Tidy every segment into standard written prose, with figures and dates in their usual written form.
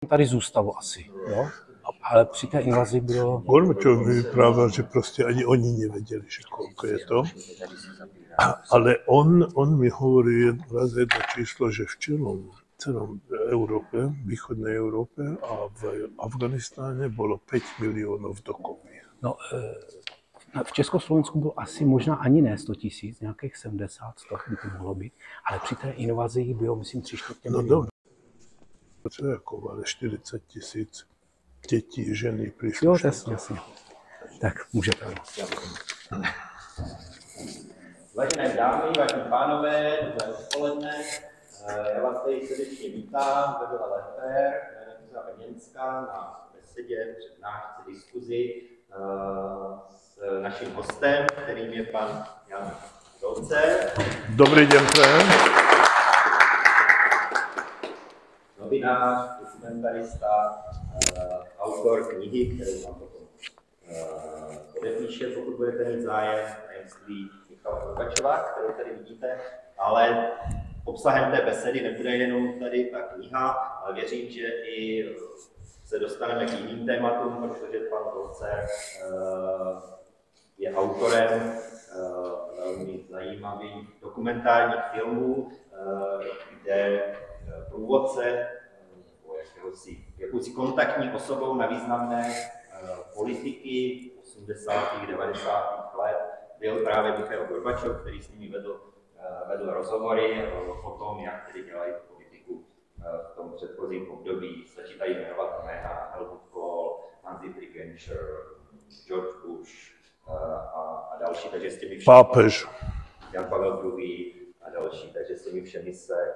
tady zůstalo asi, jo? Ale při té invazi bylo... Gorbačov mi vyprávěl, že prostě ani oni nevěděli, že koľko je to. Ale on mi hovorí jedno číslo, že v celom Európe, východnej Európe a v Afganistáne bolo 5 miliónov dokopy. No, v Československu bylo asi možná ani ne 100 000, nějakých 70, 100 by to mohlo být, ale při té invazi bylo, myslím, 3/4 milionu. No dobře, jako ale 40 000 dětí, ženy přišly. Jo, jasně. Tak, můžete. Vážené dámy, vážení pánové, dobré odpoledne. Já vás tady srdečně vítám ve Vila Leffer, Muza Brněnská, na besedě, přednášce, diskuzi s naším hostem, kterým je pan Jan Dolcer. Dobrý den, přejem. Novinář, dokumentarista, autor knihy, kterou vám potom podepíše, pokud budete mít zájem, Tajemství Michala Gorbačova, kterou tady vidíte, ale obsahem té besedy nebude jenom tady ta kniha, ale věřím, že i se dostaneme k jiným tématům, protože pan Dolcer je autorem velmi zajímavých dokumentárních filmů, kde průvodce jakousi kontaktní osobou na významné politiky 80. 90. let byl právě Michail Gorbačov, který s nimi vedl rozhovory o tom, jak tedy dělají politiku v tom předchozím období. Stačí tady jmenovat jména Helmut Kohl, Hans-Dietrich Genscher, George Bush a další, takže s těmi všemi... Pápež. Jan Pavel II. A další, takže s těmi všemi se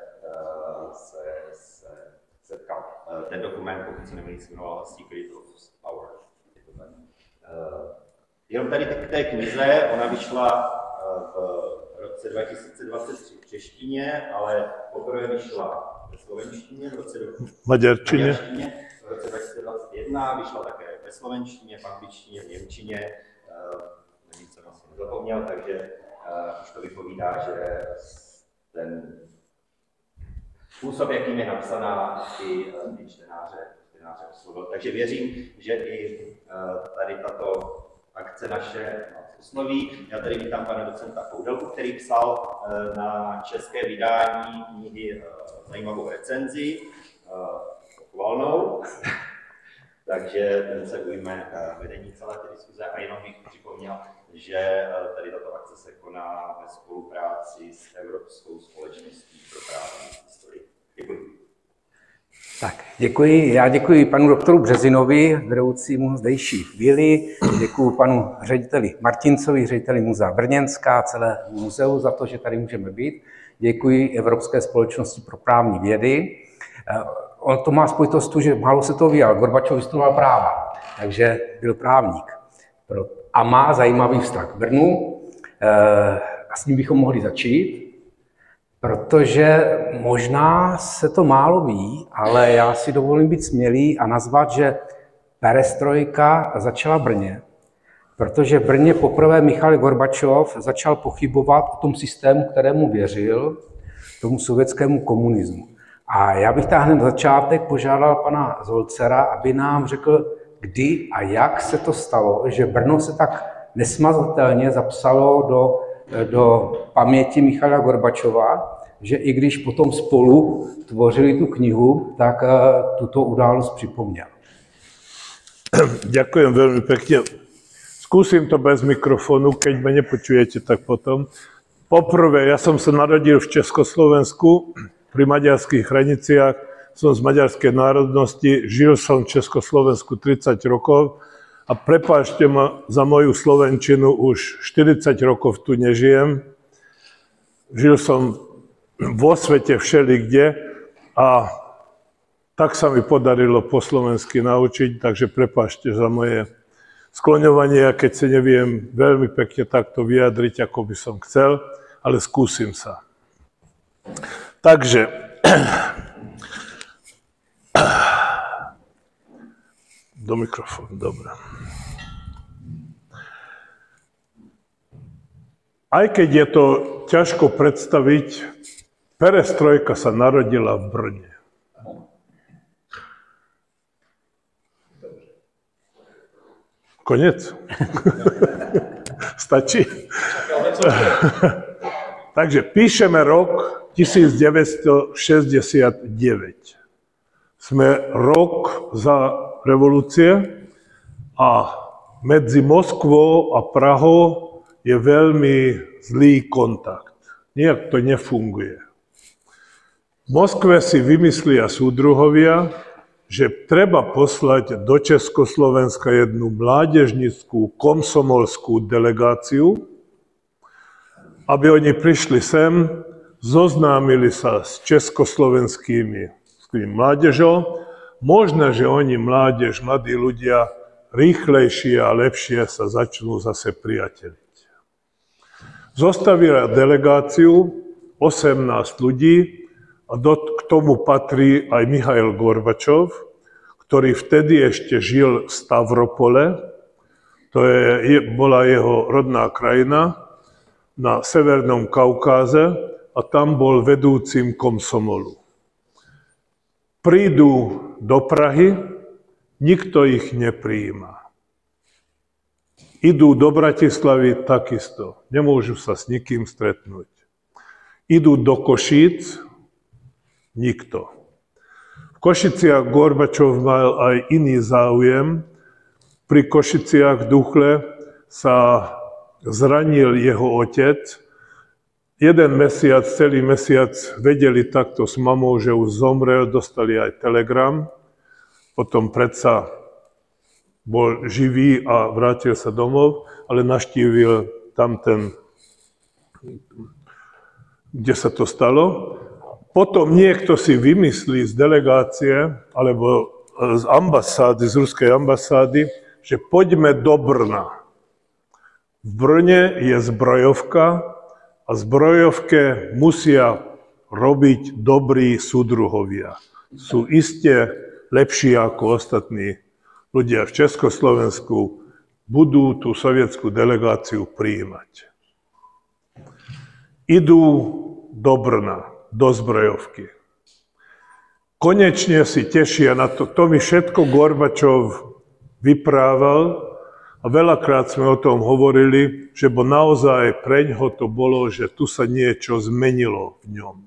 setkal. Ten dokument, pokud se nemýlím, se jmenoval Secret of Power. Jenom tady k té knize, ona vyšla v roce 2023 v češtině, ale poprvé vyšla ve slovenštině, v roce Maďarštině. V roce 2021 vyšla také ve slovenštině, v angličtině, v němčině, nevím, co jsem asi nezapomněl, takže už to vypovídá, že ten způsob, jakým je napsaná, ty čtenáře oslovil. Takže věřím, že i tady tato akce naše osloví. Já tady vítám pana docenta Koudelku, který psal na české vydání knihy zajímavou recenzi, pochvalnou. Takže ten se ujme vedení celé té diskuze a jenom bych připomněl, že tady tato akce se koná ve spolupráci s Evropskou společností pro právní historii. Děkuji. Tak, děkuji. Já děkuji panu doktoru Březinovi, vedoucímu zdejší Vily, děkuji panu řediteli Martincovi, řediteli Muzea Brněnská, celé muzeu za to, že tady můžeme být. Děkuji Evropské společnosti pro právní vědy. On to má spojitost, že málo se toho ví, ale Gorbačov vystudoval práva, takže byl právník. A má zajímavý vztah k Brnu a s ním bychom mohli začít, protože možná se to málo ví, ale já si dovolím být smělý a nazvat, že perestrojka začala v Brně, protože v Brně poprvé Michail Gorbačov začal pochybovat o tom systému, kterému věřil, tomu sovětskému komunismu. A já bych tak hned na začátek požádal pana Zolcera, aby nám řekl, kdy a jak se to stalo, že Brno se tak nesmazatelně zapsalo do paměti Michaila Gorbačova, že i když potom spolu tvořili tu knihu, tak tuto událost připomněl. Ďakujem veľmi pekne. Skúsim to bez mikrofónu, keď ma nepočujete, tak potom. Poprvé, ja som sa narodil v Československu, pri maďarských hraniciach, som z maďarskej národnosti, žil som v Československu 30 rokov a prepáčte ma za moju slovenčinu, už 40 rokov tu nežijem. Žil som vo svete všelikde a tak sa mi podarilo po slovensky naučiť, takže prepáčte za moje skloňovanie, a keď si neviem veľmi pekne takto vyjadriť, ako by som chcel, ale skúsim sa. Takže, do mikrofónu, dobre. Aj keď je to ťažko predstaviť, perestrojka sa narodila v Brne. Konec? Stačí? Takže píšeme rok 1969. Sme rok za revolúcie a medzi Moskvou a Prahou je veľmi zlý kontakt. Nijak to nefunguje. V Moskve si vymyslia súdruhovia, že treba poslať do Československa jednu mládežnickú komsomolskú delegáciu, aby oni prišli sem, zoznámili sa s československými mládežou. Možno, že oni, mladí ľudia, rýchlejšie a lepšie sa začnú zase priateliť. Zostavila delegáciu 18 ľudí a k tomu patrí aj Michail Gorbačov, ktorý vtedy ešte žil v Stavropole, bola jeho rodná krajina, na Severnom Kaukáze a tam bol vedúcim komsomolu. Prídu do Prahy, nikto ich neprijíma. Idú do Bratislavy takisto, nemôžu sa s nikým stretnúť. Idú do Košíc, nikto. V Košiciach Gorbačov mal aj iný záujem. Pri Košiciach v Duchle sa zranil jeho otec. Celý mesiac vedeli takto s mamou, že už zomrel, dostali aj telegram. Potom predsa bol živý a vrátil sa domov, ale navštívil tam kde sa to stalo. Potom niekto si vymyslí z delegácie, alebo z ambasády, z ruskej ambasády, že poďme do Brna. V Brne je zbrojovka a zbrojovke musia robiť dobrí súdruhovia. Sú iste lepší ako ostatní ľudia v Československu, budú tú sovietskú delegáciu prijímať. Idú do Brna, do zbrojovky. Konečne si tešia na to. To mi všetko Gorbačov vyprával, a veľakrát sme o tom hovorili, že naozaj preňho to bolo, že tu sa niečo zmenilo v ňom.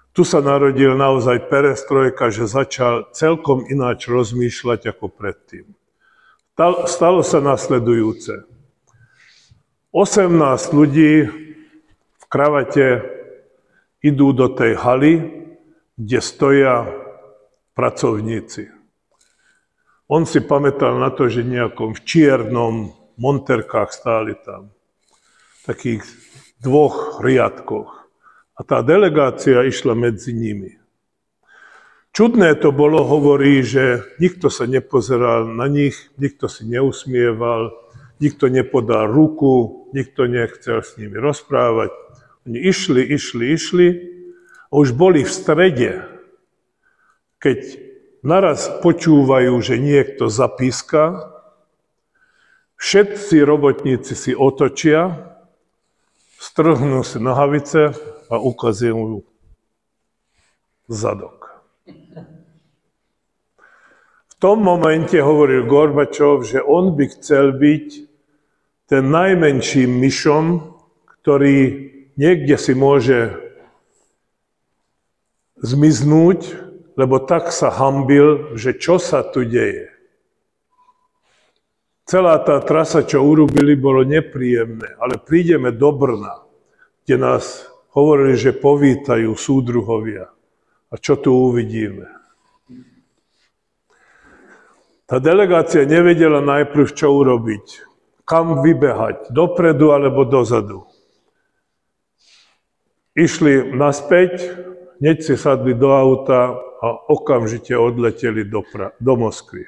Tu sa narodil naozaj perestrojka, že začal celkom ináč rozmýšľať ako predtým. Stalo sa nasledujúce. 18 ľudí v kravate idú do tej haly, kde stoja pracovníci. On si pamätal na to, že nejakom v čiernom monterkách stáli tam. Takých 2 riadkoch. A tá delegácia išla medzi nimi. Čudné to bolo, hovorí, že nikto sa nepozeral na nich, nikto si neusmieval, nikto nepodal ruku, nikto nechcel s nimi rozprávať. Oni išli a už boli v strede, keď naraz počúvajú, že niekto zapíska, všetci robotníci si otočia, strhnú si nohavice a ukazujú zadok. V tom momente hovoril Gorbačov, že on by chcel byť ten najmenším myšom, ktorý niekde si môže zmiznúť, lebo tak sa hanbil, že čo sa tu deje. Celá tá trasa, čo urobili, bolo nepríjemné, ale prídeme do Brna, kde nás hovorili, že povítajú súdruhovia. A čo tu uvidíme? Tá delegácia nevedela najprv, čo urobiť. Kam vybehať? Dopredu alebo dozadu? Išli naspäť, hneď si sadli do auta a okamžite odleteli do Moskvy.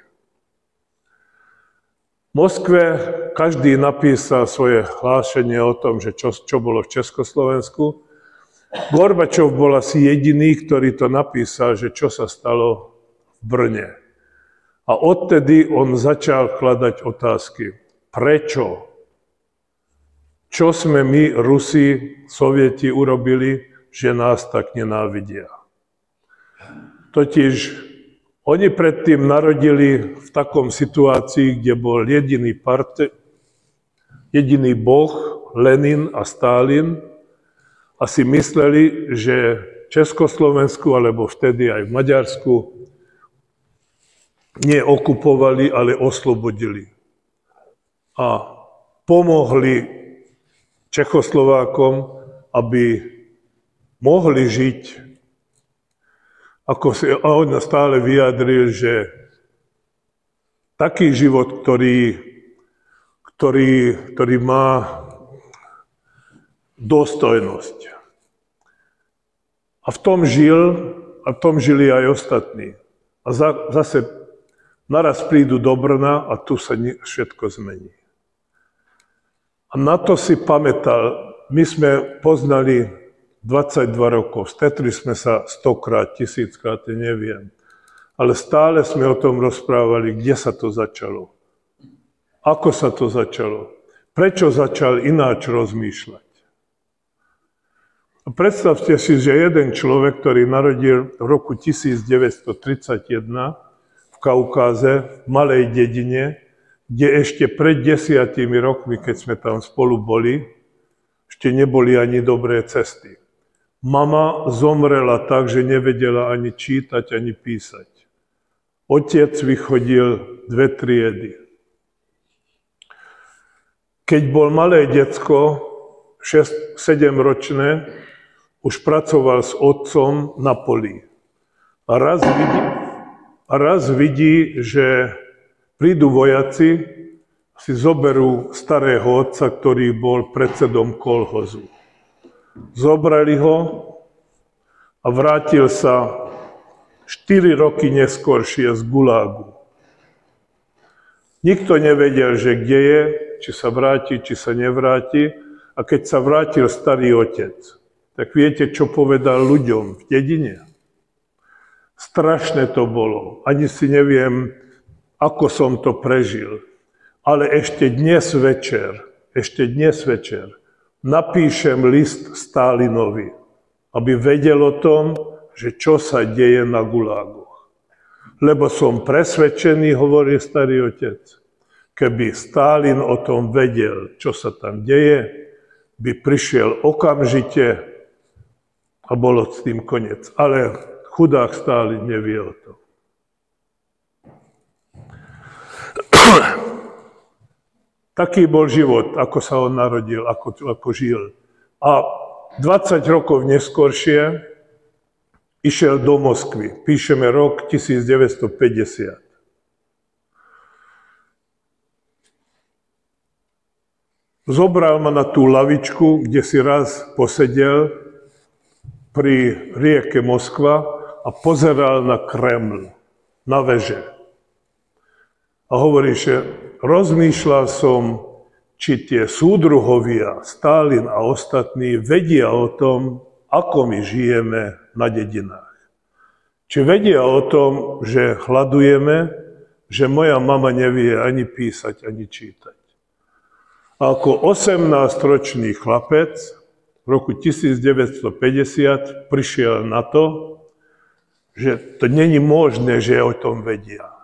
V Moskve každý napísal svoje hlášenie o tom, že čo bolo v Československu. Gorbačov bol asi jediný, ktorý to napísal, že čo sa stalo v Brne. A odtedy on začal kladať otázky. Prečo? Čo sme my, Rusi, Sovieti, urobili, že nás tak nenávidia? Totiž Oni predtým narodili v takom situácii, kde bol jediný Boh, Lenin a Stalin, a si mysleli, že Československu, alebo vtedy aj v Maďarsku, nie okupovali, ale oslobodili. A pomohli Čechoslovákom, aby mohli žiť, a on stále vyjadril, že taký život, ktorý má dôstojnosť. A v tom žili aj ostatní. A zase naraz prídu do Brna a tu sa všetko zmení. A na to si pamätal, my sme poznali 22 rokov, stretli sme sa 100-krát, 1000-krát, neviem. Ale stále sme o tom rozprávali, kde sa to začalo. Ako sa to začalo. Prečo začal ináč rozmýšľať. A predstavte si, že jeden človek, ktorý narodil v roku 1931 v Kaukáze, v malej dedine, kde ešte pred 10 rokmi, keď sme tam spolu boli, ešte neboli ani dobré cesty. Mama zomrela tak, že nevedela ani čítať, ani písať. Otec vychodil 2 triedy. Keď bol malé decko, 7 ročné, už pracoval s otcom na poli. A raz vidí, že prídu vojaci, si zoberú starého otca, ktorý bol predsedom kolhozu. Zobrali ho a vrátil sa 4 roky neskôršie z Gulágu. Nikto nevedel, že kde je, či sa vráti, či sa nevráti. A keď sa vrátil starý otec, tak viete, čo povedal ľuďom v dedine? Strašné to bolo. Ani si neviem, ako som to prežil. Ale ešte dnes večer napíšem list Stalinovi, aby vedel o tom, že čo sa deje na Gulágoch. Lebo som presvedčený, hovorí starý otec, keby Stalin o tom vedel, čo sa tam deje, by prišiel okamžite a bolo s tým koniec. Ale chudák Stalin nevie o tom. Taký bol život, ako sa on narodil, ako žil. A 20 rokov neskôršie išiel do Moskvy. Píšeme rok 1950. Zobral ma na tú lavičku, kde si raz posedel pri rieke Moskva a pozeral na Kreml, na veže. A hovorí, že rozmýšľal som, či tie súdruhovia, Stalin a ostatní vedia o tom, ako my žijeme na dedinách. Či vedia o tom, že hladujeme, že moja mama nevie ani písať, ani čítať. A ako 18-ročný chlapec v roku 1950 prišiel na to, že to není možné, že o tom vedia.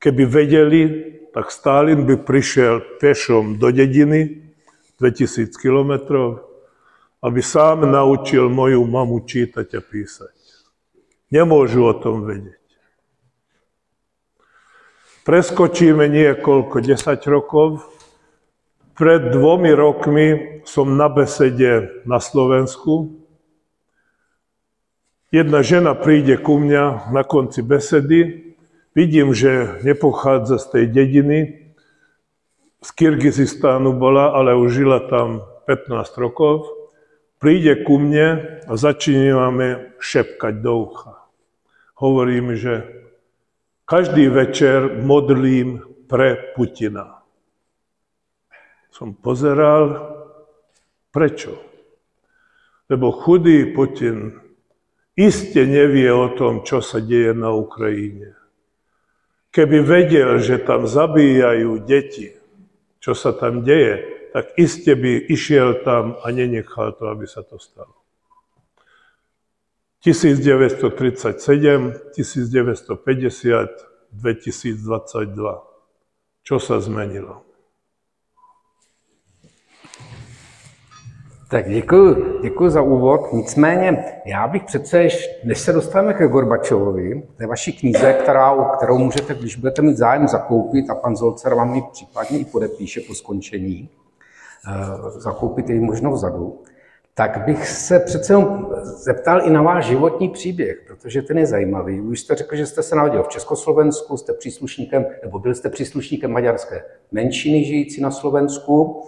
Keby vedeli, tak Stalin by prišiel pešom do dediny, 2000 kilometrov, aby sám naučil moju mamu čítať a písať. Nemôžu o tom vedieť. Preskočíme niekoľko 10 rokov. Pred 2 rokmi som na besede na Slovensku. Jedna žena príde ku mňa na konci besedy. Vidím, že nepochádza z tej dediny. Z Kyrgyzstánu bola, ale už žila tam 15 rokov. Príde ku mne a začíname šepkať do ucha. Hovorí mi, že každý večer modlím pre Putina. Som pozeral, prečo? Lebo chudý Putin iste nevie o tom, čo sa deje na Ukrajine. Keby vedel, že tam zabíjajú deti, čo sa tam deje, tak iste by išiel tam a nenechal to, aby sa to stalo. 1937, 1950, 2022. Čo sa zmenilo? Tak děkuji za úvod. Nicméně já bych přece, než se dostaneme ke Gorbačovovi, té vaší knize, kterou můžete, když budete mít zájem, zakoupit a pan Zolcer vám ji případně i podepíše po skončení, zakoupit jej možno vzadu, tak bych se přece zeptal i na váš životní příběh, protože ten je zajímavý. Už jste řekl, že jste se narodil v Československu, jste příslušníkem, nebo byl jste příslušníkem maďarské menšiny žijící na Slovensku.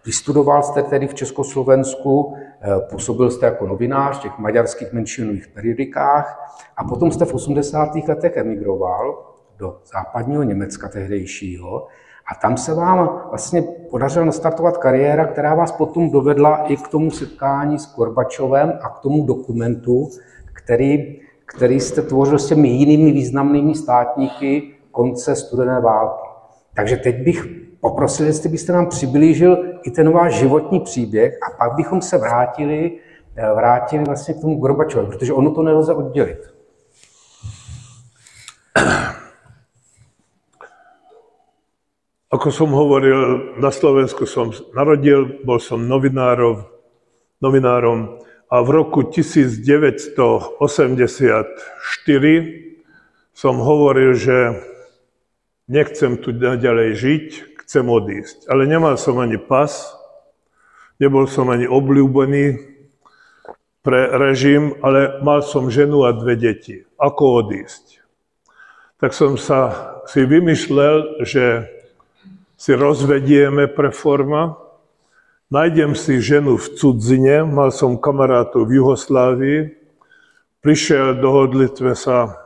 Vystudoval jste tedy v Československu, působil jste jako novinář v těch maďarských menšinových periodikách a potom jste v 80. letech emigroval do západního Německa tehdejšího a tam se vám vlastně podařilo nastartovat kariéra, která vás potom dovedla i k tomu setkání s Gorbačovem a k tomu dokumentu, který jste tvořil s těmi jinými významnými státníky konce studené války. Takže teď bych poprosil, jestli byste nám přiblížil i ten váš životní příběh a pak bychom se vrátili vlastně k tomu Gorbačovi, protože ono to nelze oddělit. Ako som hovoril, na Slovensku som narodil, bol som novinárom a v roku 1984 som hovoril, že nechcem tu naďalej žiť, chcem odísť. Ale nemal som ani pas, nebol som ani obľúbený pre režim, ale mal som ženu a 2 deti. Ako odísť? Tak som si vymyslel, že si rozvedieme pre forma, nájdem si ženu v cudzine, mal som kamarátov v Juhoslávii, prišiel, dohodli sme sa,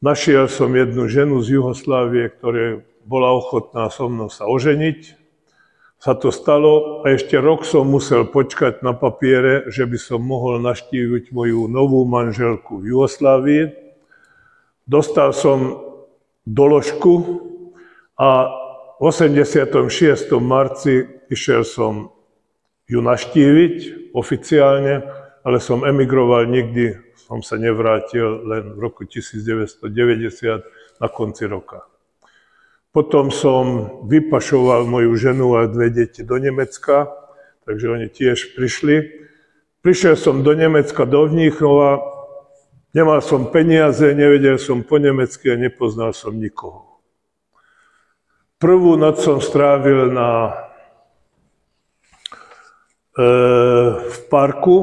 našiel som jednu ženu z Juhoslávie, ktorá bola ochotná so mnou sa oženiť. Sa to stalo a ešte rok som musel počkať na papiere, že by som mohol navštíviť moju novú manželku v Juhoslávii. Dostal som doložku a v 86. marci išiel som ju navštíviť oficiálne, ale som emigroval, nikdy som sa nevrátil, len v roku 1990 na konci roka. Potom som vypašoval moju ženu a 2 deti do Nemecka, takže oni tiež prišli. Prišiel som do Nemecka, do Mníchova, nemal som peniaze, nevedel som po nemecky a nepoznal som nikoho. Prvú noc som strávil v parku,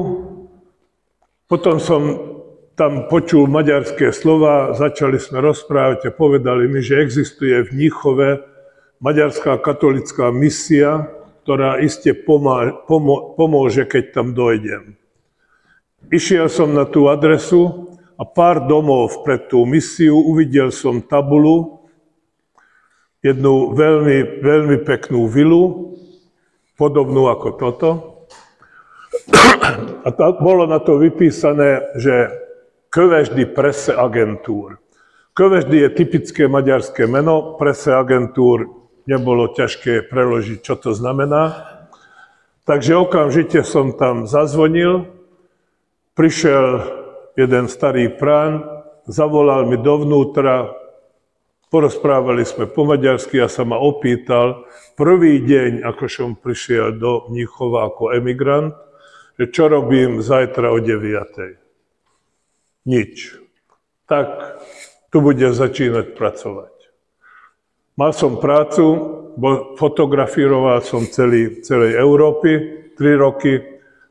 potom som tam počul maďarské slova, začali sme rozprávať a povedali mi, že existuje v Mníchove maďarská katolická misia, ktorá iste pomôže, keď tam dojdem. Išiel som na tú adresu a pár domov pred tú misiu uvidel som tabulu, jednu veľmi, veľmi peknú vilu, podobnú ako toto. A bolo na to vypísané, že Kövesdi Presse Agentúr. Kövesdi je typické maďarské meno, Presse Agentúr nebolo ťažké preložiť, čo to znamená. Takže okamžite som tam zazvonil, prišiel jeden starý prán, zavolal mi dovnútra, porozprávali sme po maďarsky a sa ma opýtal prvý deň, ako som prišiel do Mníchova ako emigrant, že čo robím zajtra o 9:00. Nič. Tak tu budem začínať pracovať. Mal som prácu, fotografíroval som celej Európy 3 roky,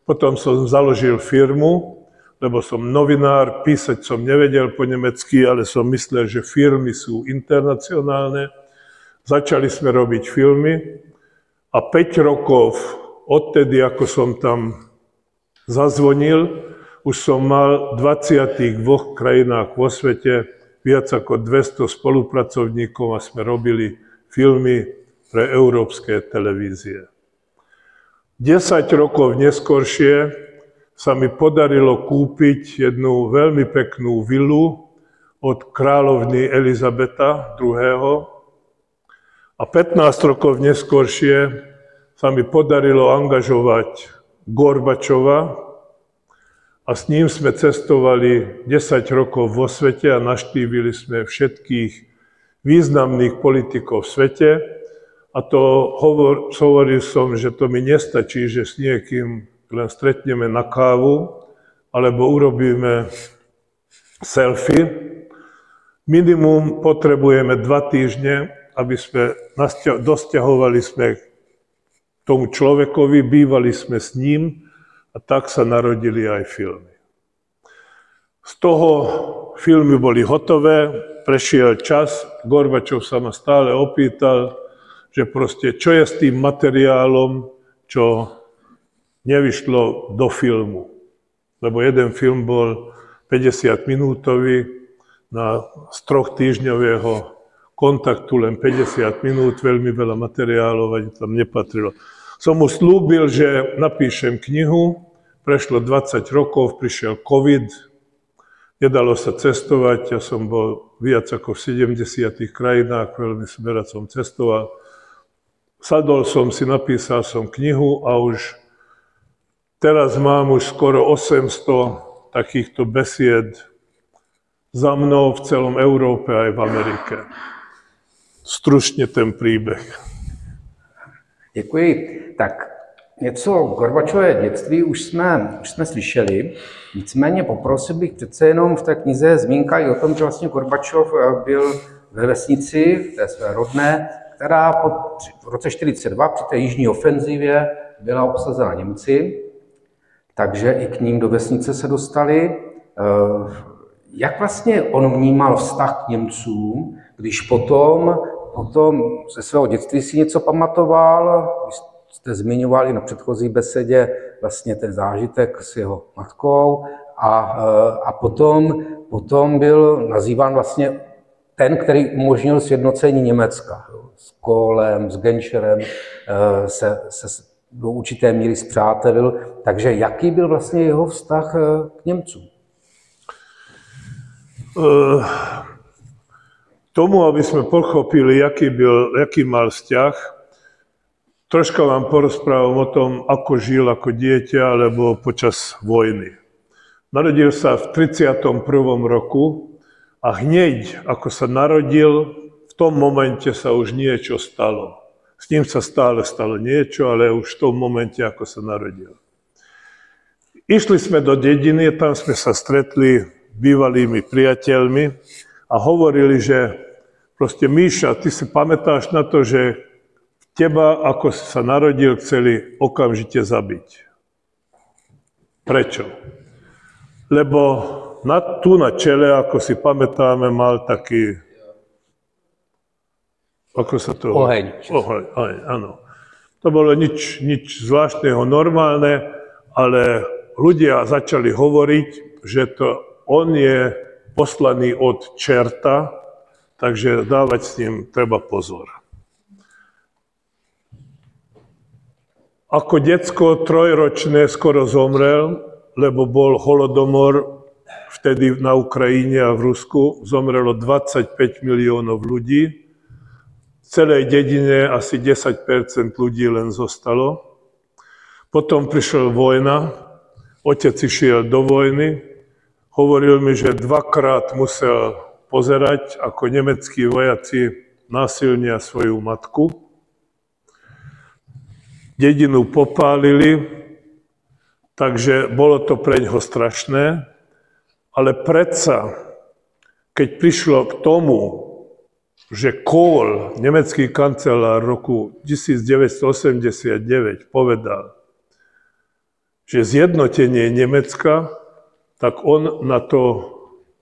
potom som založil firmu, lebo som novinár, písať som nevedel po nemecky, ale som myslel, že firmy sú internacionálne. Začali sme robiť filmy a 5 rokov odtedy, ako som tam zazvonil, už som mal v 22 krajinách vo svete viac ako 200 spolupracovníkov a sme robili filmy pre európske televízie. 10 rokov neskoršie sa mi podarilo kúpiť jednu veľmi peknú vilu od kráľovny Elizabeta II. A 15 rokov neskoršie sa mi podarilo angažovať Gorbačova a s ním sme cestovali 10 rokov vo svete a navštívili sme všetkých významných politikov v svete. A to hovoril som, že to mi nestačí, že s niekým len stretneme na kávu, alebo urobíme selfie. Minimum potrebujeme 2 týždne, aby sme dosťahovali sme k tomu človekovi, bývali sme s ním a tak sa narodili aj filmy. Z toho filmy boli hotové, prešiel čas, Gorbačov sa ma stále opýtal, že proste čo je s tým materiálom, čo nevyšlo do filmu. Lebo jeden film bol 50-minútový, z 3-týždňového kontaktu len 50 minút, veľmi veľa materiálov, ani tam nepatrilo. Som mu slúbil, že napíšem knihu, prešlo 20 rokov, prišiel COVID, nedalo sa cestovať, ja som bol viac ako v 70 krajinách, veľmi rád som cestoval. Sadol som si, napísal som knihu a už teraz mám už skoro 800 takýchto besied za mnou v celom Európe aj v Amerike. Stručně ten příběh. Děkuji. Tak něco o Gorbačově dětství už jsme slyšeli, nicméně poprosil bych přece jenom v té knize zmínka i o tom, že vlastně Gorbačov byl ve vesnici, té své rodné, která v roce 1942 při té jižní ofenzivě byla obsazena Němci, takže i k ním do vesnice se dostali. Jak vlastně on vnímal vztah k Němcům, když potom ze svého dětství si něco pamatoval, když jste zmiňovali na předchozí besedě vlastně ten zážitek s jeho matkou a potom byl nazýván vlastně ten, který umožnil sjednocení Německa. S Kohlem, s Genscherem se do určité míry spřátelil. Takže jaký byl vlastně jeho vztah k Němcům? Tomu, aby sme pochopili, jaký mal vzťah, troška vám porozprávam o tom, ako žil ako dieťa alebo počas vojny. Narodil sa v 31. roku a hneď, ako sa narodil, v tom momente sa už niečo stalo. S ním sa stále stalo niečo, ale už v tom momente, ako sa narodil. Išli sme do dediny, tam sme sa stretli bývalými priateľmi a hovorili, že proste Míša, ty si pamätáš na to, že teba, ako si sa narodil, chceli okamžite zabiť. Prečo? Lebo tu na čele, ako si pamätáme, mal taký... Ako sa to... Oheň. Oheň, áno. To bolo nič zvláštneho, normálne, ale ľudia začali hovoriť, že on je poslaný od čerta, takže dávať s ním treba pozor. Ako decko 3-ročné skoro zomrel, lebo bol holodomor vtedy na Ukrajine a v Rusku. Zomrelo 25 miliónov ľudí. V celej dedine asi 10% ľudí len zostalo. Potom prišla vojna, otec išiel do vojny. Hovoril mi, že 2-krát musel pozerať, ako nemeckí vojaci násilnia svoju matku. Dedinu popálili, takže bolo to pre ňoho strašné, ale predsa, keď prišlo k tomu, že Kohl, nemecký kancelár roku 1989 povedal, že zjednotenie Nemecka, tak on na to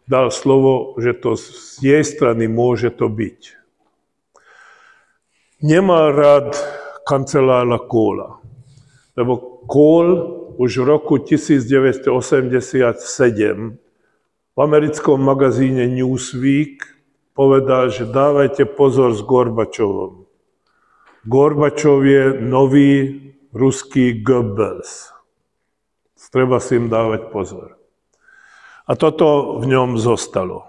dal slovo, že to z jej strany môže to byť. Nemal rád kancelára Kohla, lebo Kohl už v roku 1987 v americkom magazíne Newsweek povedal, že dávajte pozor s Gorbačovom. Gorbačov je nový ruský Goebbels. Treba si im dávať pozor. A toto v ňom zostalo.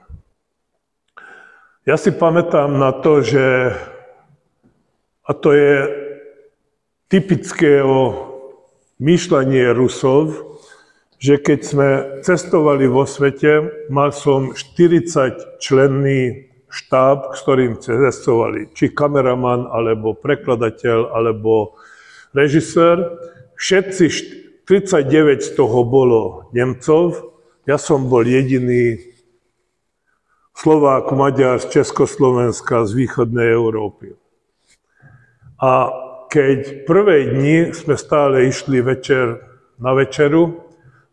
Ja si pamätám na to, že, a to je typické o myšľanie Rusov, že keď sme cestovali vo svete, mal som 40-členný štáb, s ktorým cestovali. Či kameraman, alebo prekladateľ, alebo režisér. Všetci 39 z toho bolo Nemcov. Ja som bol jediný Slovák, Maďar z Československa, z východnej Európy. A keď prvé dni sme stále išli večer na večeru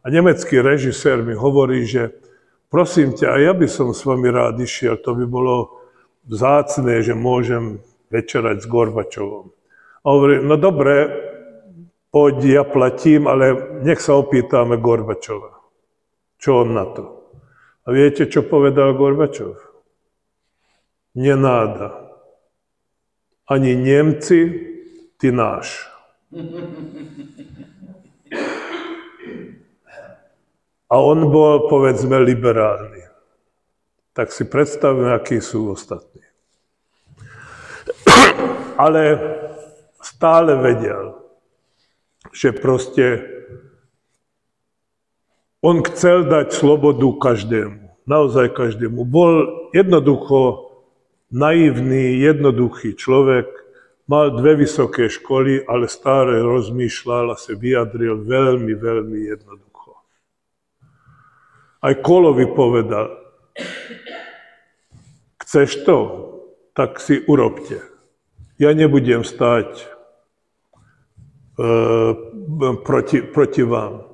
a nemecký režisér mi hovorí, že prosím ťa, a ja by som s vami rád išiel, to by bolo vzácne, že môžem večerať s Gorbačovom. A hovorí, no dobre, poď, ja platím, ale nech sa opýtame Gorbačova. Čo on na to? A viete, čo povedal Gorbačov? Nenáda. Ani Nemci, ty náš. A on bol, povedzme, liberálny. Tak si predstavme, akí sú ostatní. Ale stále vedel, že proste on chcel dať slobodu každému. Naozaj každému. Bol jednoducho naivný, jednoduchý človek. Mal 2 vysoké školy, ale stále rozmýšľal a sa vyjadril veľmi, veľmi jednoducho. Aj Kolovi povedal, chceš to, tak si urobte. Ja nebudem stáť proti vám.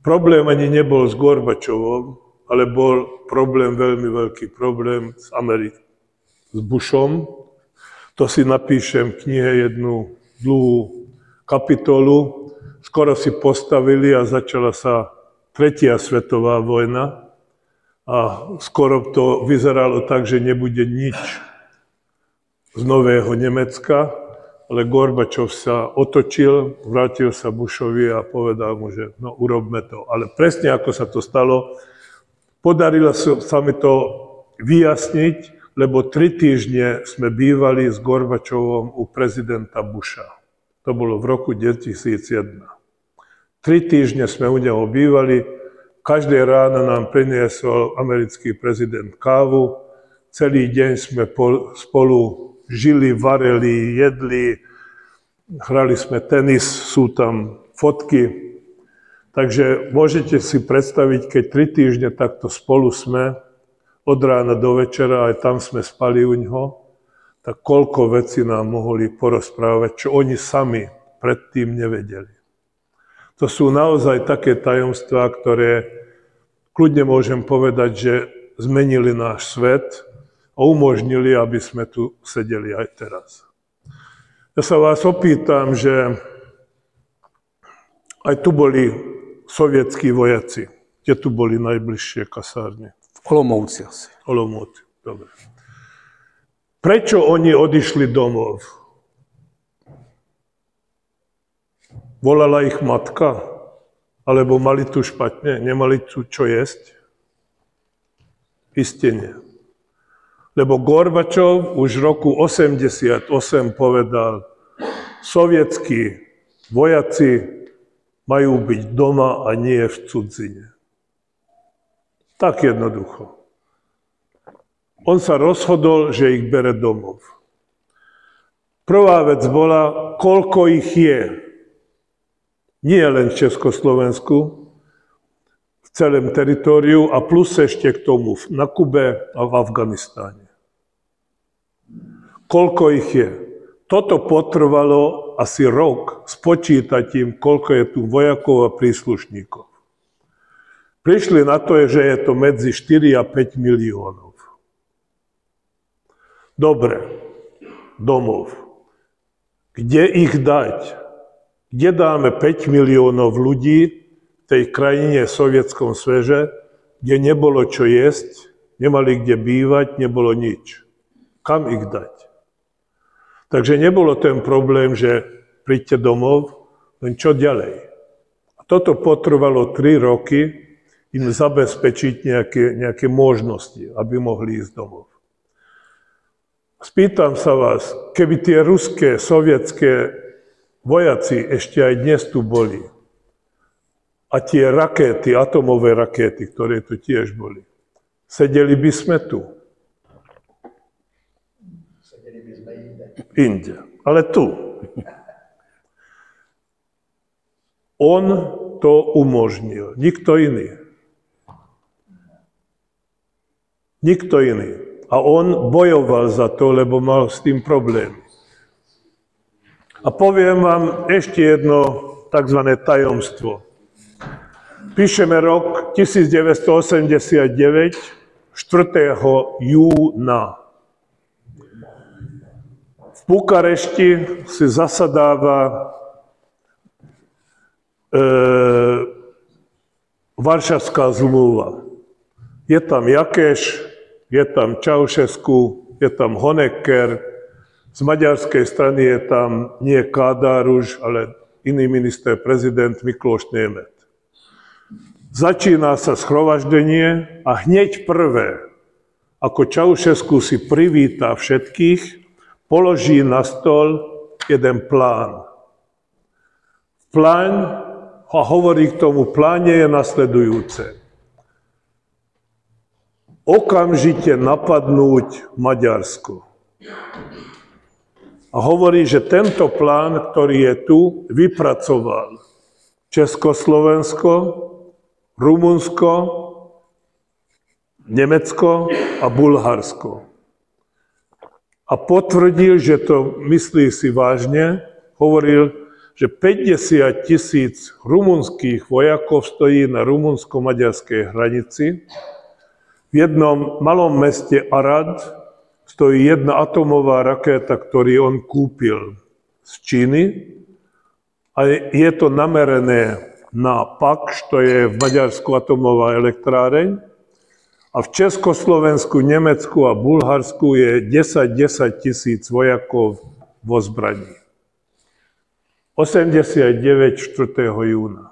Problém ani nebol s Gorbačovom, ale bol problém, veľmi veľký problém s Bushom. To si napíšem v knihe jednu dlhú kapitolu. Skoro si postavili a začala sa 3. svetová vojna a skoro to vyzeralo tak, že nebude nič z nového Nemecka, ale Gorbačov sa otočil, vrátil sa Bushovi a povedal mu, že no urobme to. Ale presne ako sa to stalo, podarilo sa mi to vyjasniť, lebo 3 týždne sme bývali s Gorbačovom u prezidenta Busha. To bolo v roku 2001. 3 týždne sme u neho bývali, každé ráno nám priniesol americký prezident kávu, celý deň sme spolu žili, varili, jedli, hrali sme tenis, sú tam fotky. Takže môžete si predstaviť, keď 3 týždne takto spolu sme, od rána do večera, aj tam sme spali u ňoho, tak koľko vecí nám mohli porozprávať, čo oni sami predtým nevedeli. To sú naozaj také tajomstvá, ktoré kľudne môžem povedať, že zmenili náš svet a umožnili, aby sme tu sedeli aj teraz. Ja sa vás opýtam, že aj tu boli sovietskí vojaci. Kde tu boli najbližšie kasárne? V Olomouci asi. Olomouci, dobre. Prečo oni odišli domov? Volala ich matka? Alebo mali tu špatne? Nemali tu čo jesť? Isté nie. Lebo Gorbačov už v roku 1988 povedal, sovietskí vojaci majú byť doma a nie v cudzine. Tak jednoducho. On sa rozhodol, že ich bere domov. Prvá vec bola, koľko ich je. Nie len v Československu, v celém teritóriu a plus ešte k tomu na Kube a v Afganistáne. Koľko ich je? Toto potrvalo asi rok spočítať im, koľko je tu vojakov a príslušníkov. Prišli na to, že je to medzi 4 a 5 miliónov. Dobre, domov. Kde ich dať? Kde dáme 5 miliónov ľudí v tej krajine sovietskom sveže, kde nebolo čo jesť, nemali kde bývať, nebolo nič. Kam ich dať? Takže nebolo ten problém, že príďte domov, len čo ďalej. A toto potrvalo 3 roky im zabezpečiť nejaké možnosti, aby mohli ísť domov. Spýtam sa vás, keby tie ruské, sovietské vojaci ešte aj dnes tu boli, a tie rakéty, atomové rakéty, ktoré tu tiež boli, sedeli by sme tu. Sedeli by sme Inde. Ale tu. On to umožnil. Nikto iný. Nikto iný. A on bojoval za to, lebo mal s tým problémy. A poviem vám ešte jedno takzvané tajomstvo. Píšeme rok 1989, 4. júna. V Bukarešti si zasadáva Varšavská zmluva. Je tam Jakeš, je tam Čaušesku, je tam Honecker, z maďarskej strany je tam nie Kádáruš, ale iný minister, prezident Mikloš Német. Začína sa schromaždenie a hneď prvé, ako Čaušesku si privíta všetkých, položí na stôl jeden plán. Plán, a hovorí k tomu pláne, je nasledujúce. Okamžite napadnúť Maďarsko. A hovorí, že tento plán, ktorý je tu, vypracoval Československo, Rumunsko, Nemecko a Bulharsko. A potvrdil, že to myslí si vážne, hovoril, že 50 000 rumunských vojakov stojí na rumunsko-maďarskej hranici. V jednom malom meste Arad stojí jedna atomová rakéta, ktorú on kúpil z Číny. A je to namerené na Pakš, to je v Maďarsku atomová elektráreň. A v Československu, Nemecku a Bulharsku je 10 000 vojakov vo zbraní. 89. 4. júna.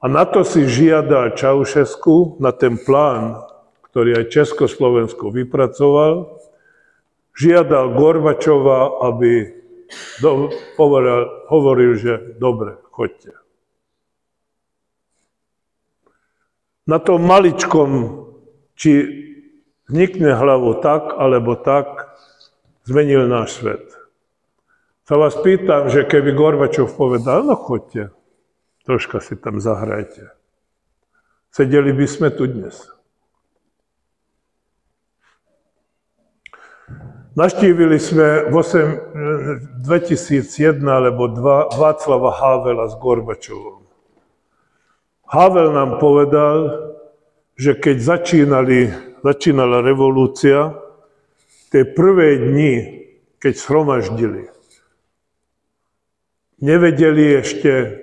A na to si žiada Čaušesku, na ten plán, ktorý aj Československo vypracoval, žiadal Gorbačova, aby hovoril, že dobre, choďte. Na tom maličkom, či vnikne hlavu tak, alebo tak, zmenil náš svet. Sa vás pýtam, že keby Gorbačov povedal, no choďte, troška si tam zahrajte. Sedeli by sme tu dnes. Naštívili sme v 2001 alebo 2 Václava Havela s Gorbačovom. Havel nám povedal, že keď začínala revolúcia, tie prvé dni, keď shromaždili, nevedeli ešte,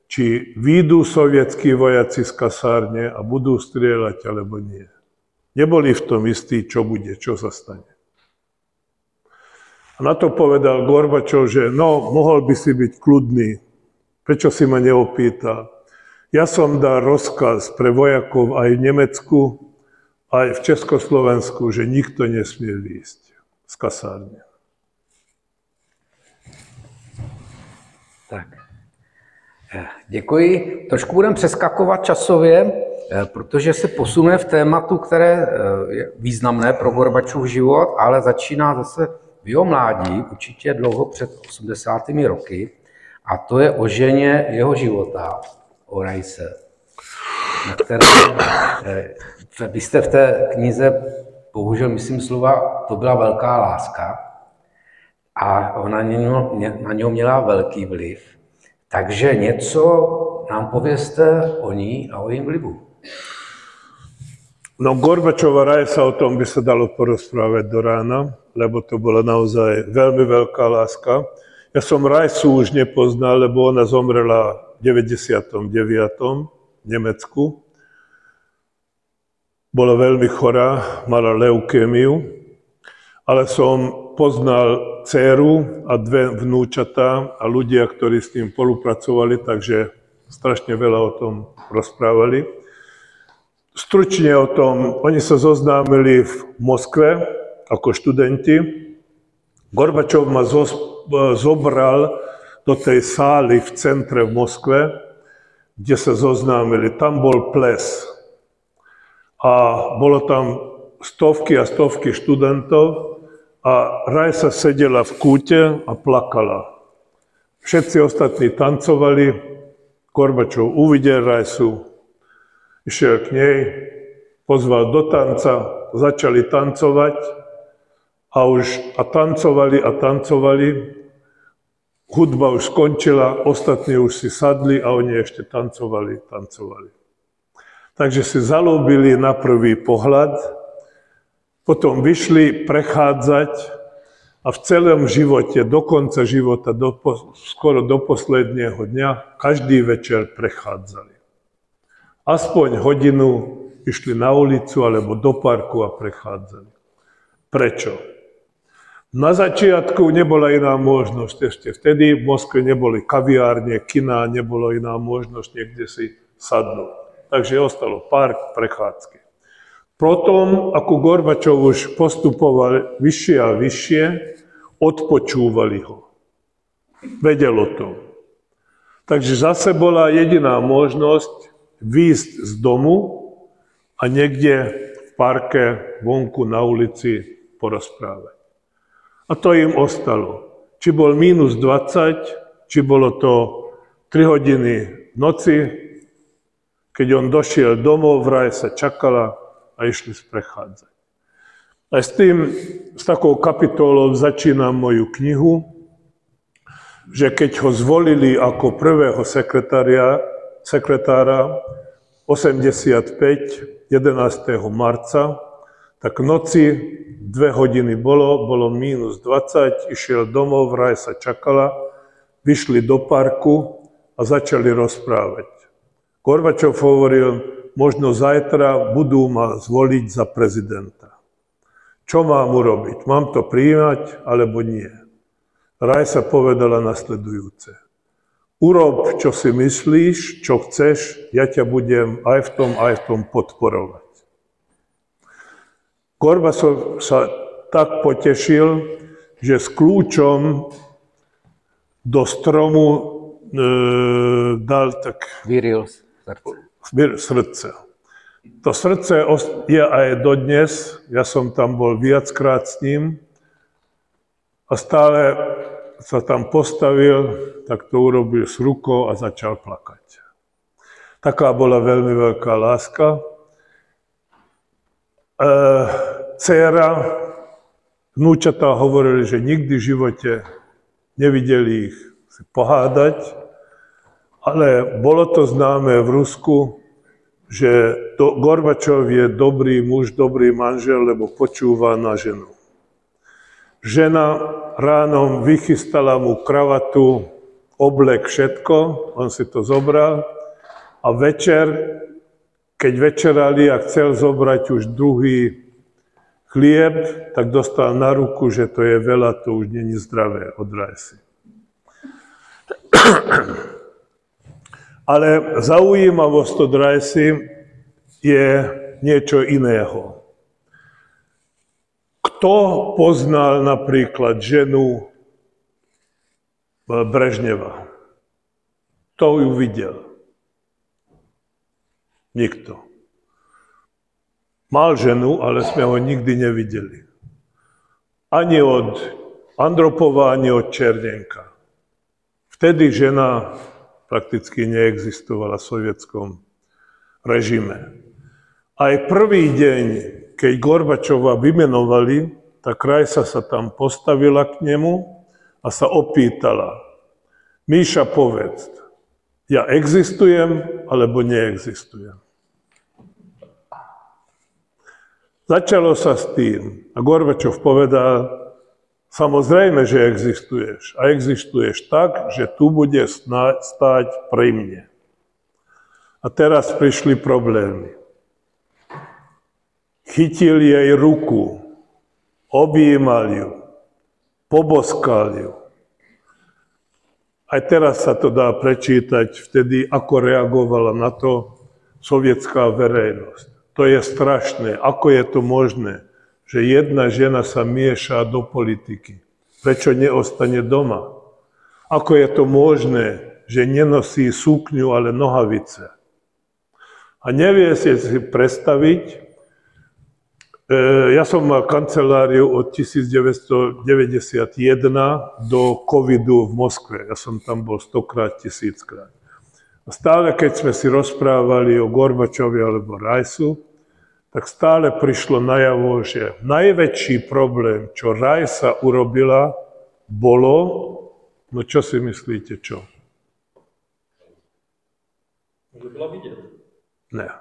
či výjdu sovietskí vojaci z kasárne a budú strieľať, alebo nie. Neboli v tom istí, čo bude, čo sa stane. A na to povedal Gorbačov, že no, mohol by si byť kľudný. Prečo si ma neopýtal? Ja som dal rozkaz pre vojakov aj v Nemecku, aj v Československu, že nikto nesmie výjsť z kasárne. Tak, děkuji. Trošku budeme přeskakovat časově, protože se posuneme v tématu, které je významné pro Gorbačův život, ale začíná zase v jeho mládí, určitě dlouho před 80. roky, a to je o ženě jeho života, o Rajse, na které vy jste v té knize použil, myslím, slova, to byla velká láska a ona na něho měla velký vliv. Takže něco nám povězte o ní a o jejím vlivu. No Gorbačova Rajsa, o tom by sa dalo porozprávať do rána, lebo to bola naozaj veľmi veľká láska. Ja som Rajsu už nepoznal, lebo ona zomrela v 99. v Nemecku. Bola veľmi chorá, mala leukémiu, ale som poznal dcéru a 2 vnúčatá a ľudia, ktorí s tým spolupracovali, takže strašne veľa o tom rozprávali. Stručne o tom, oni sa zoznámili v Moskve ako študenti. Gorbačov ma zobral do tej sály v centre v Moskve kde sa zoznámili. Tam bol ples a bolo tam stovky a stovky študentov a Rajsa sedela v kúte a plakala. Všetci ostatní tancovali, Gorbačov uvidel Rajsu, išiel k nej, pozval do tanca, začali tancovať a tancovali. Hudba už skončila, ostatní už si sadli a oni ešte tancovali. Takže si zalúbili na prvý pohľad, potom vyšli prechádzať a v celom živote, do konca života, skoro do posledného dňa, každý večer prechádzali. Aspoň hodinu išli na ulicu alebo do parku a prechádzali. Prečo? Na začiatku nebola iná možnosť. Ešte vtedy v Moskve neboli kaviárne, kina, nebolo iná možnosť niekde si sadnúť. Takže ostalo park, prechádzky. Potom, ako Gorbačov už postupoval vyššie a vyššie, odpočúvali ho. Vedel o tom. Takže zase bola jediná možnosť výjsť z domu a niekde v parke, vonku, na ulici porozprávať. A to im ostalo. Či bol minus 20, či bolo to 3 hodiny v noci, keď on došiel domov, vraj sa čakala a išli sprechádzať. A s takou kapitolou začínam moju knihu, že keď ho zvolili ako prvého sekretára 85, 11. marca, tak v noci 2 hodiny bolo minus 20, išiel domov, vraj sa čakala, vyšli do parku a začali rozprávať. Gorbačov hovoril, možno zajtra budú ma zvoliť za prezidenta. Čo mám urobiť? Mám to prijímať, alebo nie? Rajsa povedala nasledujúce. Urob, čo si myslíš, čo chceš, ja ťa budem aj v tom podporovať. Gorbačov sa tak potešil, že s kľúčom do stromu dal tak Vyril srdce. To srdce je aj dodnes, ja som tam bol viackrát s ním a stále sa tam postavil, tak to urobil s rukou a začal plakať. Taká bola veľmi veľká láska. Dcéra, vnúčatá hovorili, že nikdy v živote nevideli ich si pohádať, ale bolo to známe v Rusku, že Gorbačov je dobrý muž, dobrý manžel, lebo počúva na ženu. Žena ránom vychystala mu kravatu, oblek, všetko, on si to zobral a večer, keď večerali a chcel zobrať už druhý chlieb, tak dostal na ruku, že to je veľa, to už není zdravé od Rajsy. Ale zaujímavosť od Rajsy je niečo iného. Kto poznal napríklad ženu Brežneva? Kto ju videl? Nikto. Mal ženu, ale sme ho nikdy nevideli. Ani od Andropova, ani od Černenka. Vtedy žena prakticky neexistovala v sovietskom režime. Aj prvý deň, keď Gorbačova vymenovali, tak Rajsa sa tam postavila k nemu a sa opýtala. Míša, povedz, ja existujem, alebo neexistujem? Začalo sa s tým a Gorbačov povedal, samozrejme, že existuješ. A existuješ tak, že tu bude stáť pri mne. A teraz prišli problémy. Chytil jej ruku, objímal ju, poboskal ju. Aj teraz sa to dá prečítať vtedy, ako reagovala na to sovietská verejnosť. To je strašné. Ako je to možné, že jedna žena sa mieša do politiky? Prečo neostane doma? Ako je to možné, že nenosí sukňu, ale nohavice. A nevie si predstaviť, ja som mal kanceláriu od 1991 do covidu v Moskve. Ja som tam bol 100-krát, 1000-krát. A stále, keď sme si rozprávali o Gorbačovi alebo Rajsu, tak stále prišlo najavo, že najväčší problém, čo Rajsa urobila, bolo, no čo si myslíte, čo? Že bola vidieť. Ne.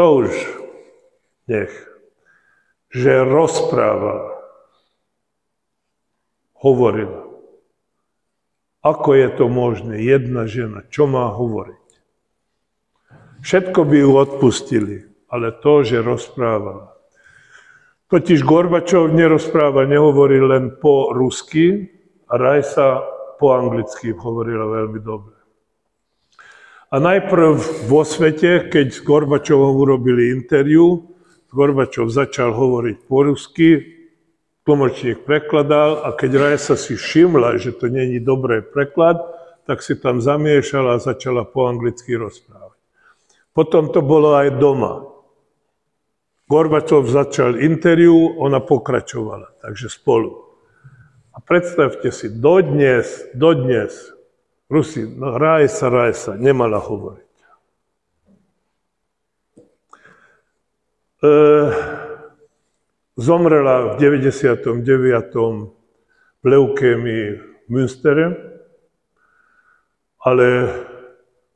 To už nech. Že rozprávala, hovorila. Ako je to možné? Jedna žena, čo má hovoriť? Všetko by ju odpustili, ale to, že rozprávala. Totiž Gorbačov nerozpráva, nehovorí len po rusky, a Rajsa po anglicky hovorila veľmi dobre. A najprv vo svete, keď s Gorbačovom urobili interview, Gorbačov začal hovoriť po rusky, tlmočník prekladal a keď Rajsa si všimla, že to nie je dobrý preklad, tak si tam zamiešala a začala po anglicky rozprávať. Potom to bolo aj doma. Gorbačov začal interview, ona pokračovala, takže spolu. A predstavte si, dodnes Rusi, no Rajsa nemala hovoriť. Zomrela v 99. v leukémii v Münstere, ale